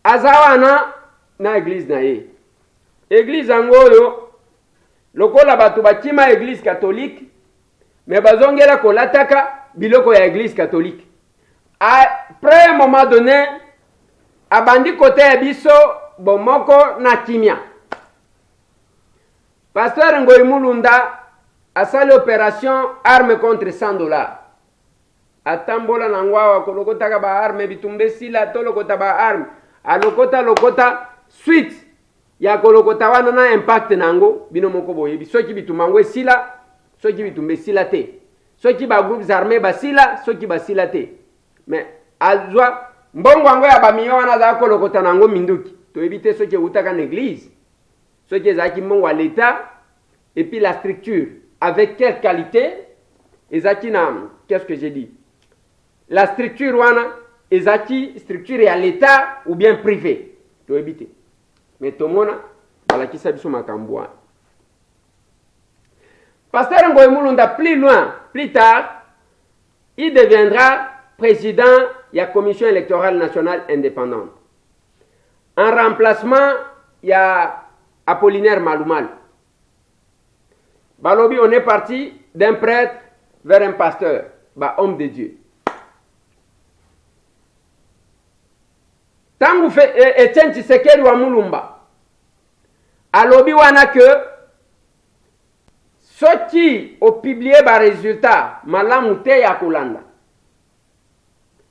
azawana na église na ye. Église angoyo lokola batu bakima église catholique mais bazongela kolataka biloko ya église catholique. Après un moment donné abandi côté ya biso bomoko na kimia. Pasteur Ngoyi Mulunda asali opération arme contre $100. Atambola nangwa kolokota ba arme bitumbe sila tolokota ba arme alokota suite ya kolokota wana na impact nango bino moko boyebi soki bitumangwe sila soki bitumbe sila te soki ba groupes armés ba sila soki ba sila te mais azwa mbongo ngo ya ba miyo wana za kolokota nango minduki to éviter soki utaka na église soki ezaki mbongo à l'état et puis la structure avec quelle qualité ezaki na qu'est-ce que j'ai dit la structure wana ezaki structure à l'état ou bien privé to éviter mais tomona balakisa biso makambo wana pasteur Ngoyi Mulunda plus loin plus tard il deviendra président de la commission électorale nationale indépendante en remplacement il y a Apollinaire Malumal balobi on est parti d'un prêtre vers un pasteur homme de Dieu. Tangu Etienne Tshisekedi wa Mulumba alobi wana que soki au publier ba résultat malamu te ya kolanda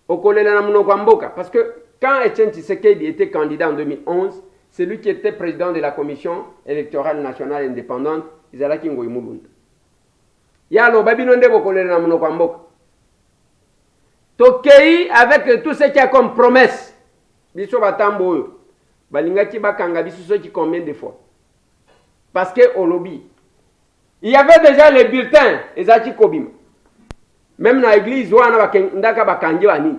okolela na munoko mboka parce que quand Etienne Tshisekedi était candidat en 2011 c'est lui qui était président de la commission électorale nationale indépendante izalaki Ngoyi Mulunda ya lo babino nde bokolela na munoko mboka tokei avec tout ce qui a comme promesse biso batambo oyo balingaki bakanga biso soki combien de fois parce que au lobby il y avait déjà les bulletins ezaki kobima même na église wana ndaka bakangi wani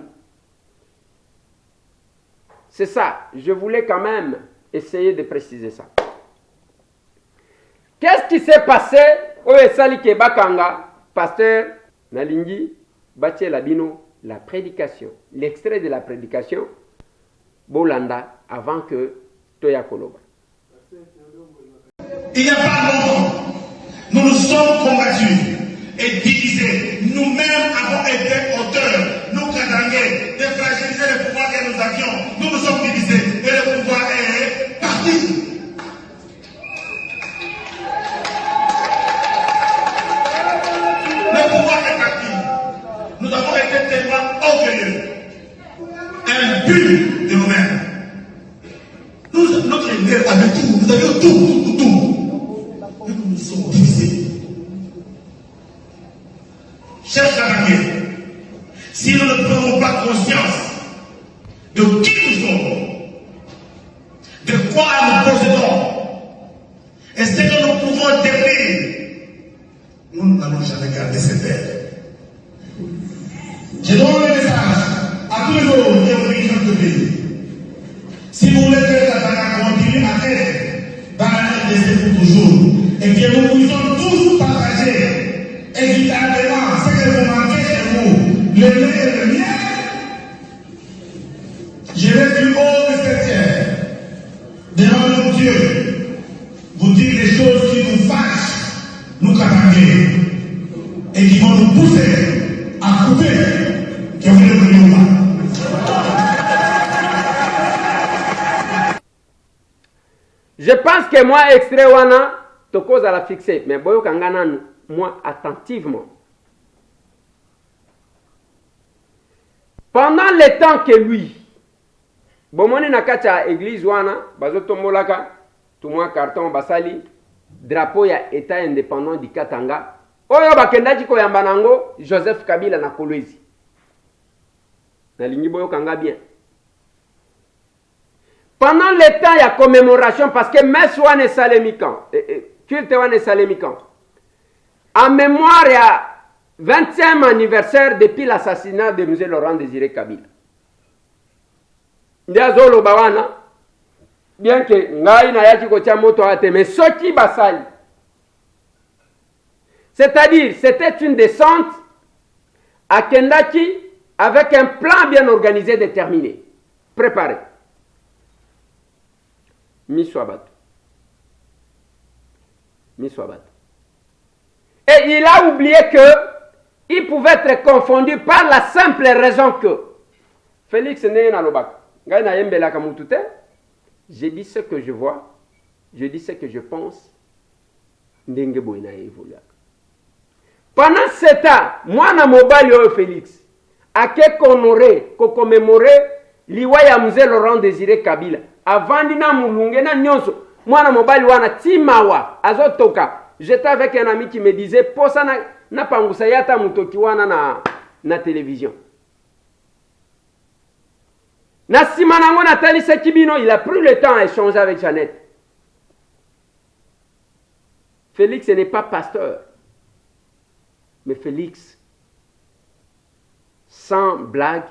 c'est ça je voulais quand même essayer de préciser ça Qu'est-ce qui s'est passé au Esali Kebakanga, pasteur Nalingi, Batie Labino, la prédication, l'extrait de la prédication, Bolanda, avant que Toya Koloba. Il n'y a pas longtemps, nous nous sommes combattus et divisés. Nous-mêmes avons été auteurs, nous Katangais, de fragiliser le pouvoir que nous avions. Nous nous sommes divisés et le pouvoir est parti. Le pouvoir est parti. Nous avons été tellement orgueilleux, imbus de nous-mêmes. Notre élève avait tout, nous avions tout. Et nous nous sommes divisés. Chers camarades, si nous ne prenons pas conscience de qui nous sommes, de quoi nous possédons, et ce que nous pouvons décrire, nous n'allons jamais garder cette terre. Je donne un message à tous les autres qui ont vécu notre pays. Si vous voulez que la Ghana continue à être dans la RDC pour toujours, et que nous puissions tous partager équitablement ce que vous manquez chez vous, le lait et le miel, je vais du haut de cette terre, devant notre Dieu, vous dire des choses qui nous fâchent, nous Katangais, et qui vont nous pousser à couper, que vous ne veniez pas. Je pense que moi, extrait wana, to cause à la fixer, mais boyo kangana moi attentivement. Pendant le temps que lui, bomoni nakacha église wana, bazoto molaka, tout moi carton basali, drapeau ya état indépendant du Katanga, oyo bakendaji ko yambanango, Joseph Kabila na Kolwezi. Na lingi boyo kanga bien. Pendant le temps, il y a commémoration parce que Messe wane salemikan, culte wane salemikan. En mémoire, il y a 25e anniversaire depuis l'assassinat de M. Laurent Désiré Kabila. Ndiazolo bawana, bien que ngai na yaki kotia moto ate, mais soki basali. C'est-à-dire, c'était une descente à Kendaki avec un plan bien organisé, déterminé, préparé. Miswabat. Et il a oublié que il pouvait être confondu par la simple raison que Félix n'est pas l'obak. Je dis ce que je vois, je dis ce que je pense. Pendant ce temps, moi na mobile yo Félix, à que honorer, ko commémorer liwaya mzee Laurent Désiré Kabila. Avant dina mulunge na nyonso mwana mobali wana timawa azotoka. J'étais avec un ami qui me disait posa na pangusa yata mutoki wana na télévision. Na simanango Nathalie Sekibino, il a pris le temps à échanger avec Jeannette. Félix n'est pas pasteur. Mais Félix, sans blague,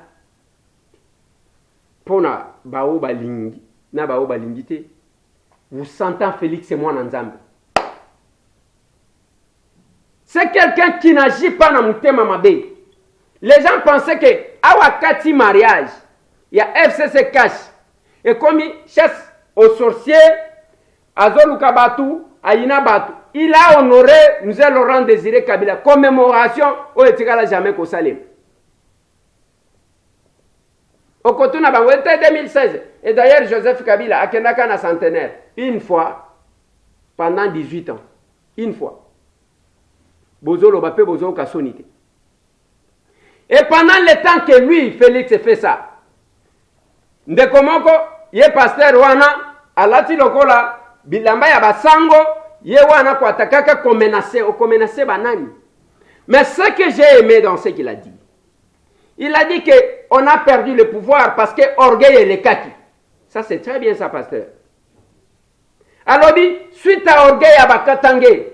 pona bao balingi. Vous sentez Félix et moi dans Nzambe. C'est quelqu'un qui n'agit pas dans Moutema Mabé. Les gens pensaient que Awakati mariage, il y a FCC cash. Et comme il chasse aux sorciers, Azoluka Batu, Aïna Batu, il a honoré M. Laurent Désiré Kabila. Commémoration au Etikala jamais qu'au Salim. Au Kotuna Bango, c'était 2016. Et d'ailleurs, Joseph Kabila a Kendaka na centenaire. Une fois, pendant 18 ans. Une fois. Bozo Lobape, Bozo Kasonite. Et pendant le temps que lui, Félix, fait ça, Ndekomoko, ye pasteur wana, alati lokola, bilamba ya basango, ye wana kwa takaka komenase banani. Mais ce que j'ai aimé dans ce qu'il a dit, il a dit qu'on a perdu le pouvoir parce que orgueil est le kaki. Ça c'est très bien ça, pasteur. Alors, suite à orgueil à Bakatangue,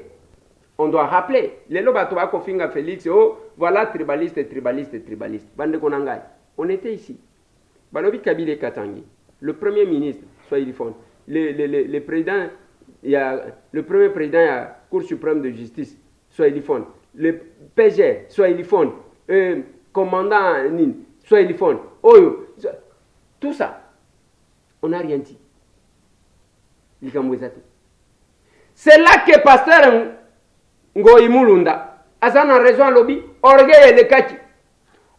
on doit rappeler, les lobatoa kofinga Félix, oh, voilà tribaliste. Bande Konangai. On était ici. Balobi Kabile Katangi, le premier ministre, soit il le président il y a le premier président de la Cour suprême de justice, soit Elifon. Le PG, soit Elifon. Commandant Nin, soit Elifon. Oyo. Tout ça, on n'a rien dit. C'est là que pasteur Ngoyi Mulunda, Azan a raison lobby, orgueil et le kaki.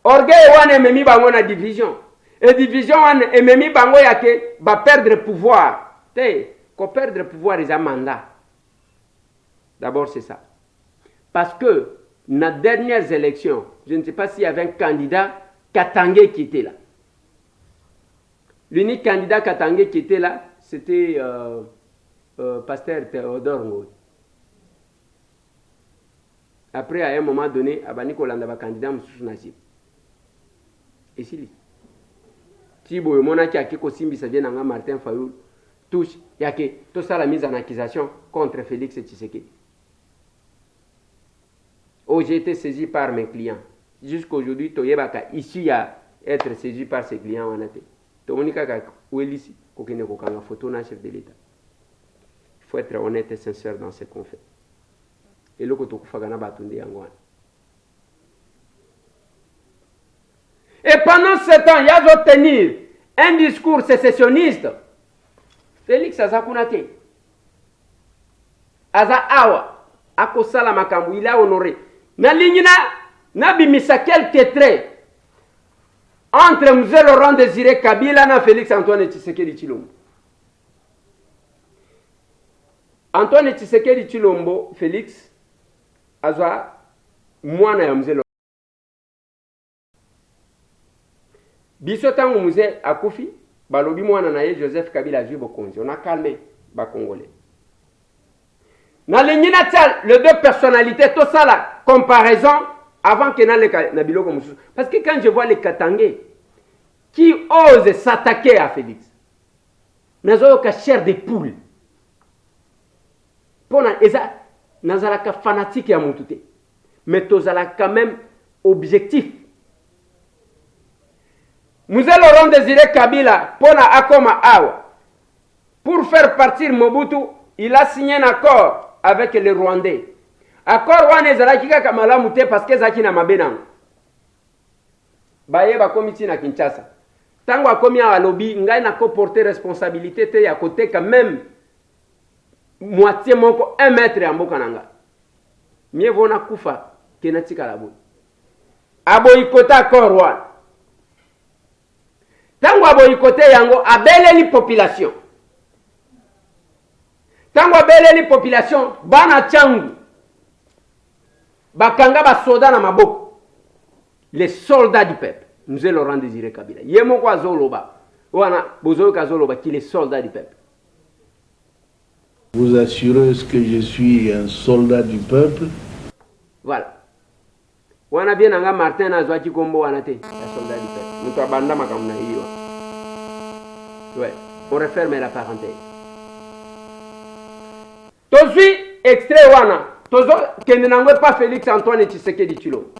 Orgueil wane memi bango na division. Et division wane memi bango yake ba perdre pouvoir. Qu'on perdre pouvoir ils a mandat. D'abord c'est ça. Parce que dans les dernières élections, je ne sais pas s'il y avait un candidat Katangé qui était là. L'unique candidat Katangé qui était là, c'était pasteur Théodore Ngoyi. Après, à un moment donné, Abani Kolanda va candidat Moussou Nasib. Et c'est lui. Si vous avez dit que Simbi ça vient Martin Fayoul, touche, il y a que tout ça la mise en accusation contre Félix Tshisekedi. Oh, j'ai été saisi par mes clients. Jusqu'aujourd'hui, Toyebaka, ici, il y a être saisi par ses clients en athée. Tomonika Ouelisi, Kokene Kokanga, photo na chef de l'État. Il faut être honnête et sincère dans ce qu'on fait. Et le Kotoku Fagana Batunde Yangwan. Et pendant ce temps, il y a tenir un discours sécessionniste. Félix Azakunate. Aza Awa. Akosala Makambu, il a honoré. Na lignina, na bimisa quelques traits entre M. Laurent Désiré Kabila et Félix Antoine Tshisekedi Tshilombo. Antoine Tshisekedi Tshilombo, Félix, azwa mwana ya M. Laurent. Biso tango mzee akufi, balobi mwana na ye Joseph Kabila azwi bokonzi. On a calmé ba Congolais. Na lignina tia les deux personnalités, tout ça la comparaison avant que na biloko mususu. Parce que quand je vois les Katangais qui osent s'attaquer à Félix, nazo ka chair de poule. Pona eza nazala ka fanatique ya mutute. Mais tozala quand même objectif. Mzee Laurent Désiré Kabila pona akoma awa. Pour faire partir Mobutu, il a signé un accord avec les Rwandais. Accord wane zalaki kaka malamu te parce que zaki na mabenang. Baye ba komiti na Kinshasa. Tango akomi a lobby ngai na ko porter responsabilité te ya côté quand même moitié moko 1 mètre ya mboka nanga. Mieux vaut na kufa que na tika la boy. Aboyikota accord wane. Tango aboyikote yango abeleli population. Tango abeleli population bana changu. Bakanga ba soda na maboko. Les soldats du peuple. Nous allons Laurent Désiré Kabila. Yemo kwa zoloba. Wana bozo ka zoloba qui les soldats du peuple. Vous assurez que je suis un soldat du peuple. Voilà. Wana bien nga Martin azwa kikombo wana te. Un soldat du peuple. Muto abanda makamuna hiyo. Ouais, on referme la parenthèse. Tozui extrait wana. Tozo kende nangwe pas Félix Antoine Tshisekedi Tshilombo.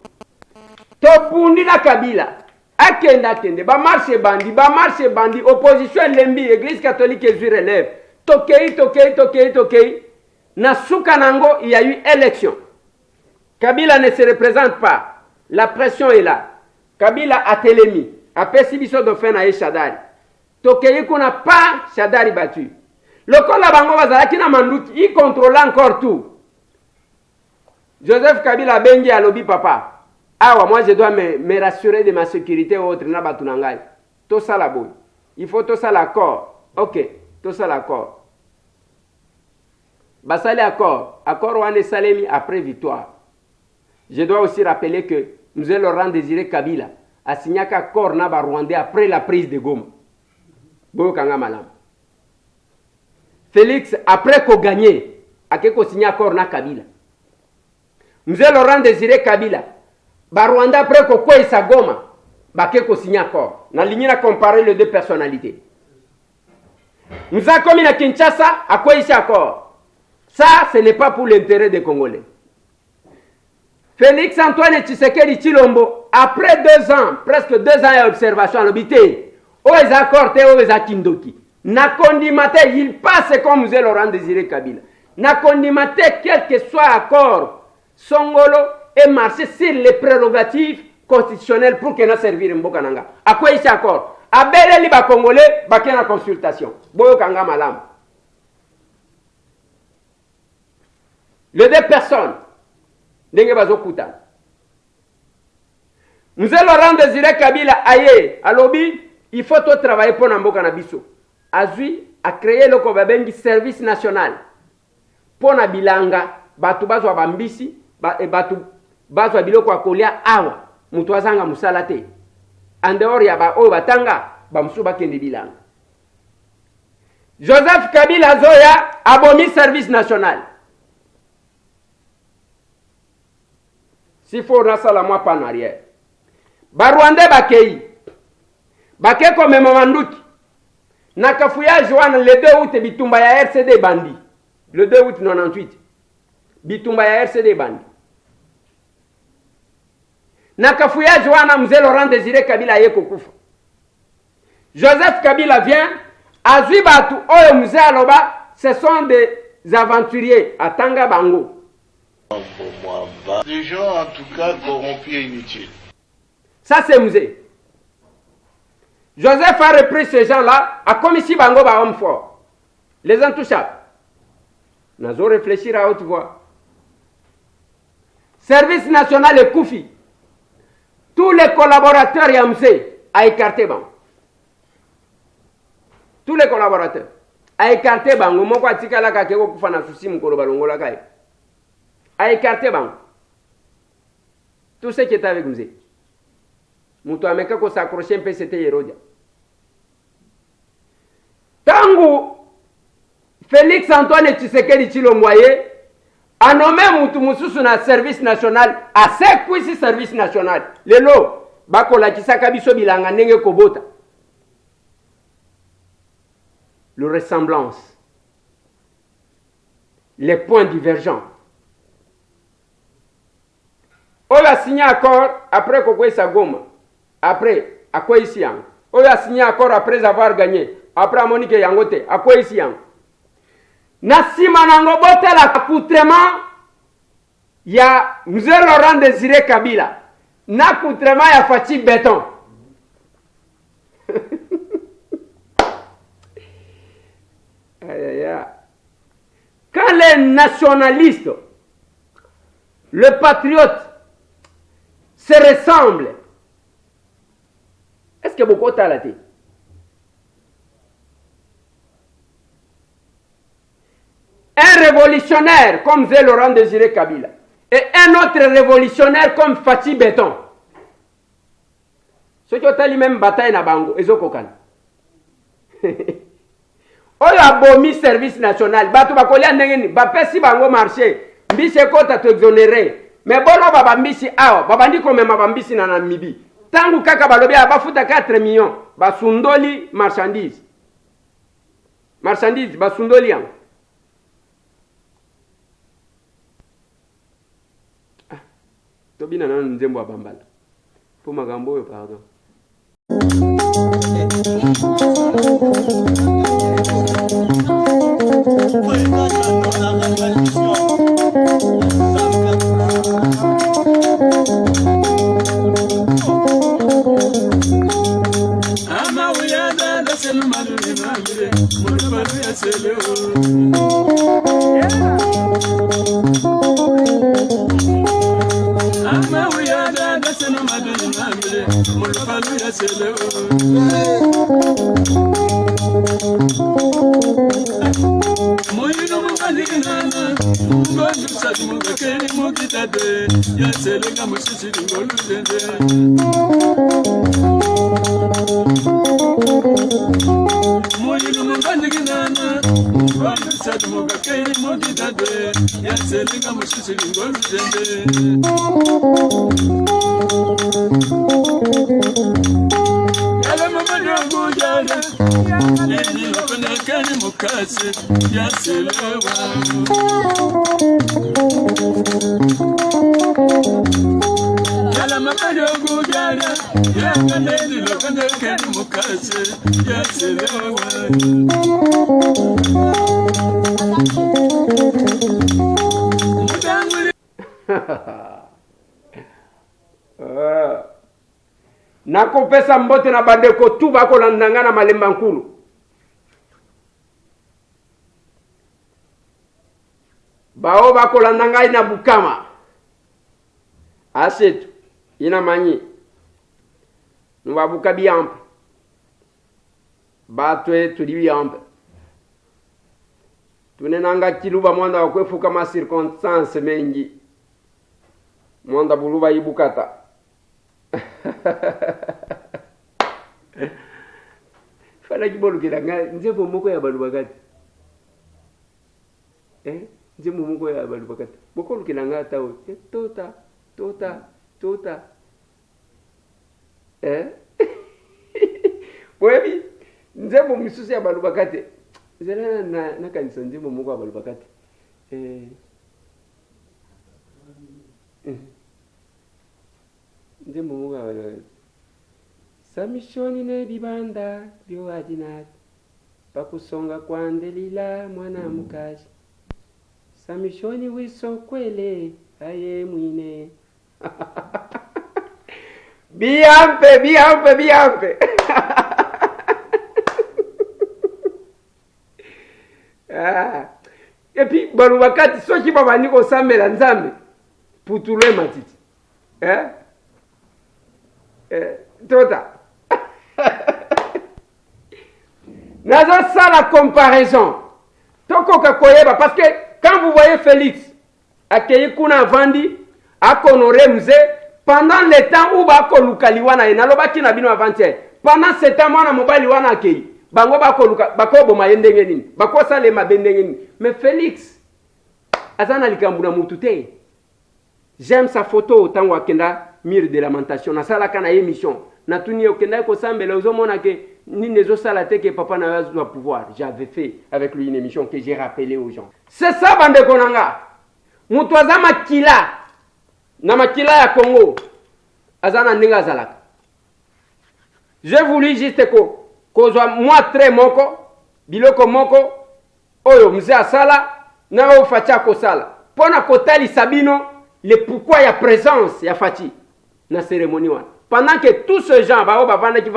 Topundi na Kabila. Akende ba marche bandi opposition lembi église catholique ezui relève. Tokei. Na suka nango il y a eu élection. Kabila ne se représente pas. La pression est là. Kabila a télémi. Apesi biso do fin na Shadari. Tokei kuna pas Shadari battu. Le kola bango bazalaki na manduki, il contrôle encore tout. Joseph Kabila bengi à lobby papa. Ah ouais, moi je dois me rassurer de ma sécurité ou autre na batunangai. Tout ça la boy. Il faut tout ça l'accord. OK, tout ça l'accord. Basali accord. Accord wane salemi après victoire. Je dois aussi rappeler que nous allons Laurent Désiré Kabila a signé un accord na ba Rwandais après la prise de Goma. Boyo kanga malam. Félix après qu'on gagné a que signé accord na Kabila. Nous allons Laurent Désiré Kabila ba Rwanda après qu'on quoi sa Goma ba que signé accord. Na ligne na comparer les deux personnalités. Nous avons commis à Kinshasa à quoi ici accord. Ça ce n'est pas pour l'intérêt des Congolais. Félix Antoine Tshisekedi Tshilombo, après 2 ans, presque 2 ans d'observation à l'obité, où les accords, où les akindoki, Nakondimate, il passe comme M. Laurent Désiré Kabila. Nakondimate, quel que soit accord, Songolo est marché sur les prérogatives constitutionnelles pour qu'il ait servi Mbokananga. À quoi il s'accorde? À Belé, les Congolais, il y a une consultation. Boyo Kanga Malam. Les deux personnes, Ndenge Bazo Kouta. M. Laurent Désiré Kabila, aïe, à lobby, il faut tout travailler pour Mbokanabiso. Azui a créé le Kobabengi service national. Pour Nabilanga, Batu Bazo Bambisi, Batu Bazo Biloko Akolia Awa, Mutuazanga Musalate. En dehors, il y a Oyo Batanga, Bamsuba Kendi Bilanga. Joseph Kabila Zoya a abomi service national. S'il faut, on a ça la mois pas en arrière. Barwande Bakei. Bake comme Mamanduki. Nakafuya Joan le 2 août Bitumba ya RCD Bandi. Le 2 août 98. Bitumba ya RCD Bandi. Nakafuya Joan Mzee Laurent Désiré Kabila Yeko Kufa. Joseph Kabila vient. Azui Batu Oyo Mzee Aloba. Ce sont des aventuriers à Tanga Bango. Des gens en tout cas corrompus et inutiles. Ça c'est Mzee. Joseph a repris ces gens-là, a commis si Bango ba homme fort. Les intouchables. Nous allons réfléchir à haute voix. Service national et Koufi. Tous les collaborateurs Yamsé a écarté Bango. Tous les collaborateurs a écarté Bango. Moko atika la kakeko kufana susi mkolo balongo la kai. A écarté Bango. Tout ce qui était avec Mzee. Moutou ameka ko s'accrocher un peu c'était Hérodia. Tangu Félix Antoine Tshisekedi Tshilombo a nommé Moutou Moussousou na service national, a sekwisi service national. Lelo bakola kisaka biso bilanga ndenge kobota. Le ressemblance. Les points divergents. On a signé accord après Kokoe Sagoma. Après, à quoi ici? On a signé accord après avoir gagné. Après Monique Yangote. À quoi ici? Nasima Nango Bote l'accoutrement. Il y a M. Laurent Désiré Kabila. L'accoutrement, il y a Fatih Béton. Quand les nationalistes, le patriote, se ressemblent, est-ce que beaucoup t'as la tête? Un révolutionnaire comme Zé Laurent Désiré Kabila et un autre révolutionnaire comme Fatih Béton. Ceux qui ont eu même bataille na bango, ils ont cocan. Oyo abomi service national, batu bakolia ndengeni, bapesi bango marché, mbisi kota to exonérer. Mais bono babambisi awa, babandi comme mabambisi na Namibi. Tangu kaka balobi abafuta 4 millions, basundoli marchandise. Marchandise basundoli yango. Tobina nanu nzembo abambala. Po magambo oyo pardon. Yala nakopesa mbote na bandeko tu bakolandanga na malemba nkulu. Bao bakolandanga ina bukama asetu ina manyi nubabuka biyampe batwe tuli biyampe tunenanga kiluba mwanda wakwefuka ma circonstance mengi mwanda buluba ibukata fala kibolu kilanga nzebo moko ya balu bakati nzebo moko ya balu bakati bokolu kilanga tawo tota bwebi nzebo misusi ya balu bakati zela na kanisa nzebo moko ya balu bakati nzebo moko ya balu bakati samishoni ne bibanda byo adinati pakusonga kwa Delila mwana mukaji samishoni wiso kwele aye mwine biampe et puis balu bakati soki babandi kosambela nzambe putulwe matiti tota nazo ça la comparaison tokoka koyeba parce que quand vous voyez Félix akei kuna vandi akonoré mzee pendant le temps où bakoluka liwana enalobaki na bino avant-hier pendant ce temps mwana mobali wana akei bango bakoluka bakoboma yendenge nini bakosala mabendenge nini mais Félix azana likambuna mutu te. J'aime sa photo tango akenda mire de lamentation na sala kana émission na tuni okenda ko sambela ozomona ke ni nezo sala te que papa na doit pouvoir. J'avais fait avec lui une émission que j'ai rappelé aux gens. C'est ça bande konanga. Mutu azama kila na makila ya Congo azana ndinga zalaka. J'ai voulu juste kozwa moi très moko biloko moko oyo mzee asala na ofacha ko sala pona kotali sabino le pourquoi ya présence ya Fati na cérémonie wana pendant que tous ces gens bao bavanda ki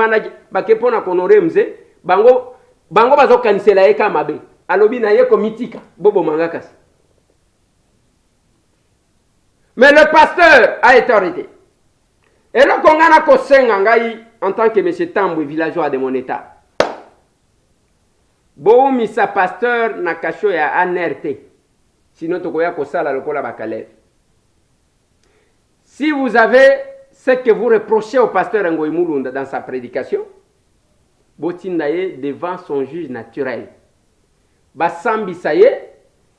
bake pona konorer mzee bango bazo kanisela eka mabe alobi na yeko mitika bobo mangakasi. Mais le pasteur a été arrêté. Et le kongana ko senga ngai en tant que monsieur Tambwe villageois de mon état. Bo misa pasteur na kasho ya ANRT. Sinon tokoya ko sala lokola bakalev. Si vous avez ce que vous reprochez au pasteur Ngoyi Mulunda dans sa prédication, botindaye devant son juge naturel. Basambi saye,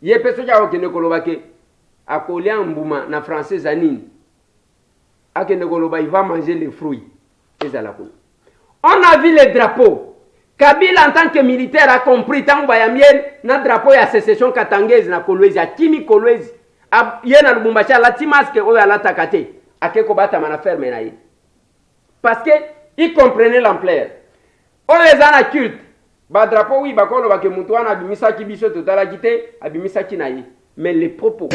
ye peso ja okene kolobake akolia mbuma na français zanine. Akene koloba il va manger les fruits. On a vu les drapeaux. Kabila en tant que militaire a compris tant bayamien na drapeau ya sécession katangese na Kolwezi ya Kimi Kolwezi. Yena Lubumbashi la timaske oyo alata kate akeko bata mana ferme na ye parce que il comprenait l'ampleur oyo ezana culte ba drapeau oui bakolo bake mutu wana abimisa ki biso totala kite abimisa ki na ye mais les propos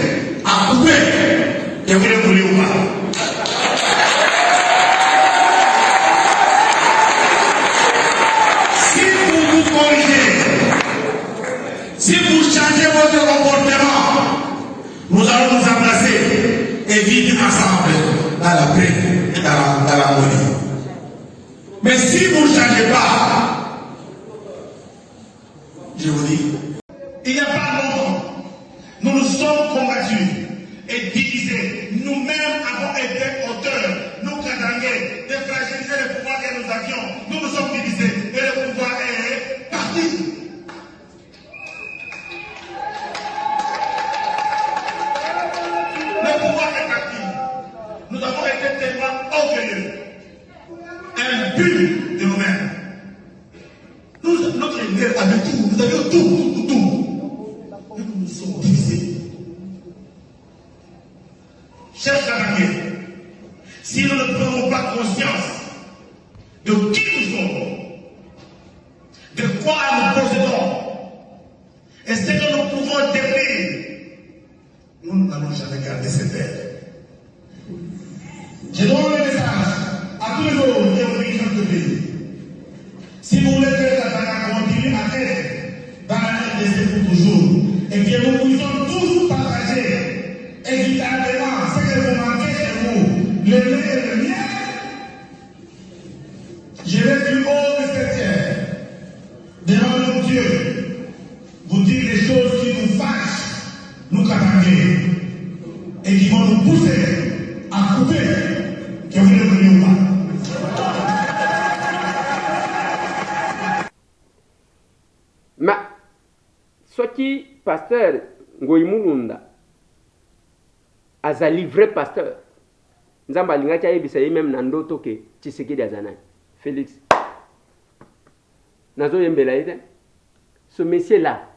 si vous changez votre comportement, nous allons nous embrasser et vivre ensemble dans la paix et dans l'harmonie. Mais si vous ne changez pas, je vous dis, il n'y a pas longtemps, nous nous sommes combattus et divisés. Nous-mêmes avons été auteurs, nous Katangais, de fragiliser le pouvoir que nous avions. Nous nous sommes divisés et le pouvoir est parti. Le pouvoir est parti. Nous avons été tellement orgueilleux, imbus de nous-mêmes. Notre ennemi avait tout, nous avions tout. Et nous nous sommes divisés. Chers Katangais, si nous ne prenons pas conscience de qui nous sommes, de quoi nous possédons, et ce que nous pouvons devenir, nous n'allons jamais garder ces terres. Je donne le message à tous les autres qui ont pris notre pays. Si vous voulez que la Ghana continue à être dans la RDC pour toujours, et que nous puissions tous partager équitablement ce que vous manquez chez vous, le lait et le miel, je vais du haut de cette terre, devant mon Dieu, vous dire les choses qui nous fâchent, nous Katangais, et qui vont nous pousser à couper, que vous ne venions pas. Ma soki pasteur Ngoyi Mulunda azali vrai pasteur nzamba alingaki ayebisa ye même na ndoto ke Tshisekedi azanani Félix nazoyembela ye te ce monsieur là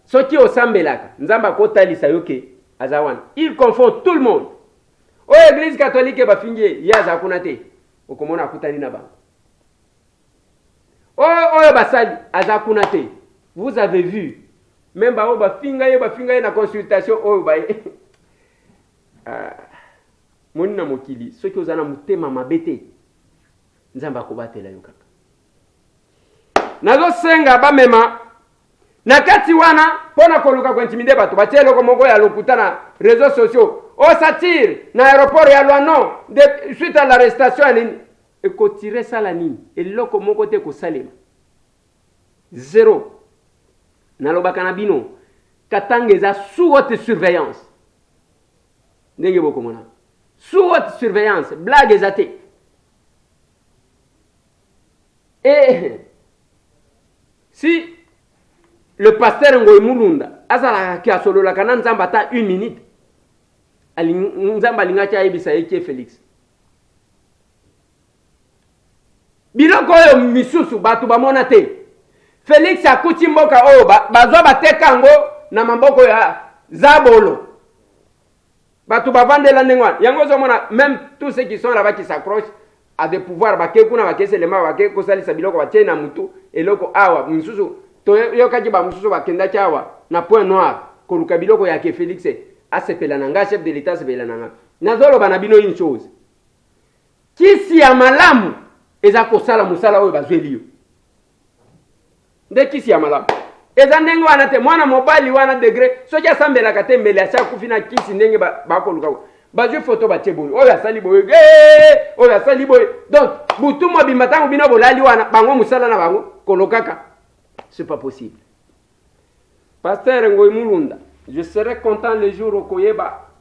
soki osambelaka nzamba akotalisa yo ke aza wana il confond tout le monde oyo église catholique bafingi ye aza kuna te okomona akutani na bango oyo basali aza kuna te. Vous avez vu, même ba finga ye na consultation oyo ba moni na mokili soki ozana mutema mabete nzamba kobatela yo kaka nazo senga ba mema na kati wana pona koluka ko intimider bato batie eloko moko ya lokuta na réseaux sociaux o satire na aéroport ya Luano suite à l'arrestation ya nini ekotire sala nini eloko moko te kosalema zéro. Nalobaka na bino Katanga eza sous haute surveillance ndenge bokomona sous haute surveillance blague ezate et si le pasteur Ngoyi Mulunda azala ki asolola kana nzamba ta 1 minute nzamba lingaki ayebisa eke Félix biloko oyo misusu bato bamona te Félix akuti mboka oyo bazwa bateka yango na maboko ya Zabolo. Bato bavandela ndenge wana. Yango ozomona même tous ceux qui sont là-bas qui s'accrochent à des pouvoirs bake kuna bake selema bake kosalisa biloko batie na mutu eloko awa misusu to yokaki ba misusu bakendaki awa na point noir koluka biloko ya ke Félix asepela nanga chef de l'état sepela nanga. Nazoloba na bino une chose. Kisi ya malamu eza kosala musala oyo bazweli yo. De kisi ya malamu eza ndenge wana te mwana mobali wana degré soki asambelaka te mbele acha kufina kisi ndenge bakoluka bazwi photo batie boye oyo asali boye oyo asali boye donc butu mobimba ntango bino bolali wana bango musala na bango kolokaka c'est pas possible. Pasteur Ngoyi Mulunda, je serais content le jour okoyeba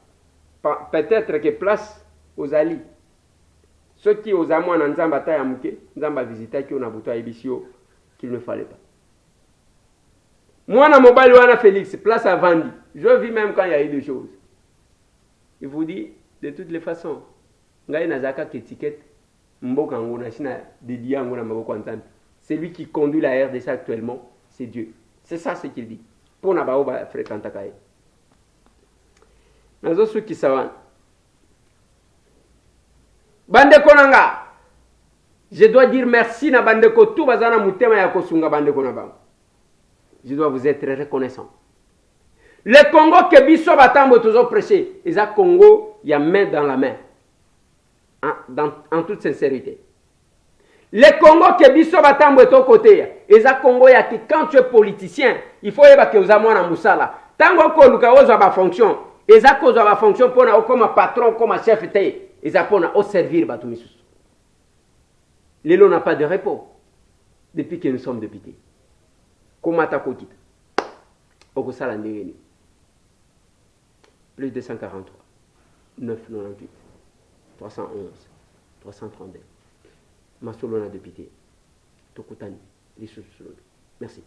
peut-être que place ozali soki ozamwa na nzamba ta ya muke nzamba visitaki na butu ayebisio qu'il ne fallait pas. Moi, na mobile wana Félix, place à Vandi. Je vis même quand il y a eu des choses. Il vous dit, de toutes les façons, ngai nazaka étiquette mboka ngona china de dia ngona maboko nzambe. C'est lui qui conduit la RDC actuellement, c'est Dieu. C'est ça ce qu'il dit. Pour na bao ba fréquenta kai. Nazo suki sawan. Bande konanga. Je dois dire merci na bande ko tout bazana mutema ya kosunga bande konaba. Je dois vous être reconnaissant. Le Congo que biso batambo toujours prêché, ils a Congo, il y a main dans la main. En toute sincérité. Le Congo que biso batambo est au côté, ils a Congo, il y a que quand tu es politicien, il faut que vous ayez un musala. Tango ko luka oza ba fonction, ils a cause ba fonction pour na comme patron, comme chef té, ils a pour na au servir batu misus. Lelo n'a pas de repos depuis que nous sommes députés. Komata kokita okosala ndenge plus de 143 998 311 332 masolo na député tokutani lisusu. Merci.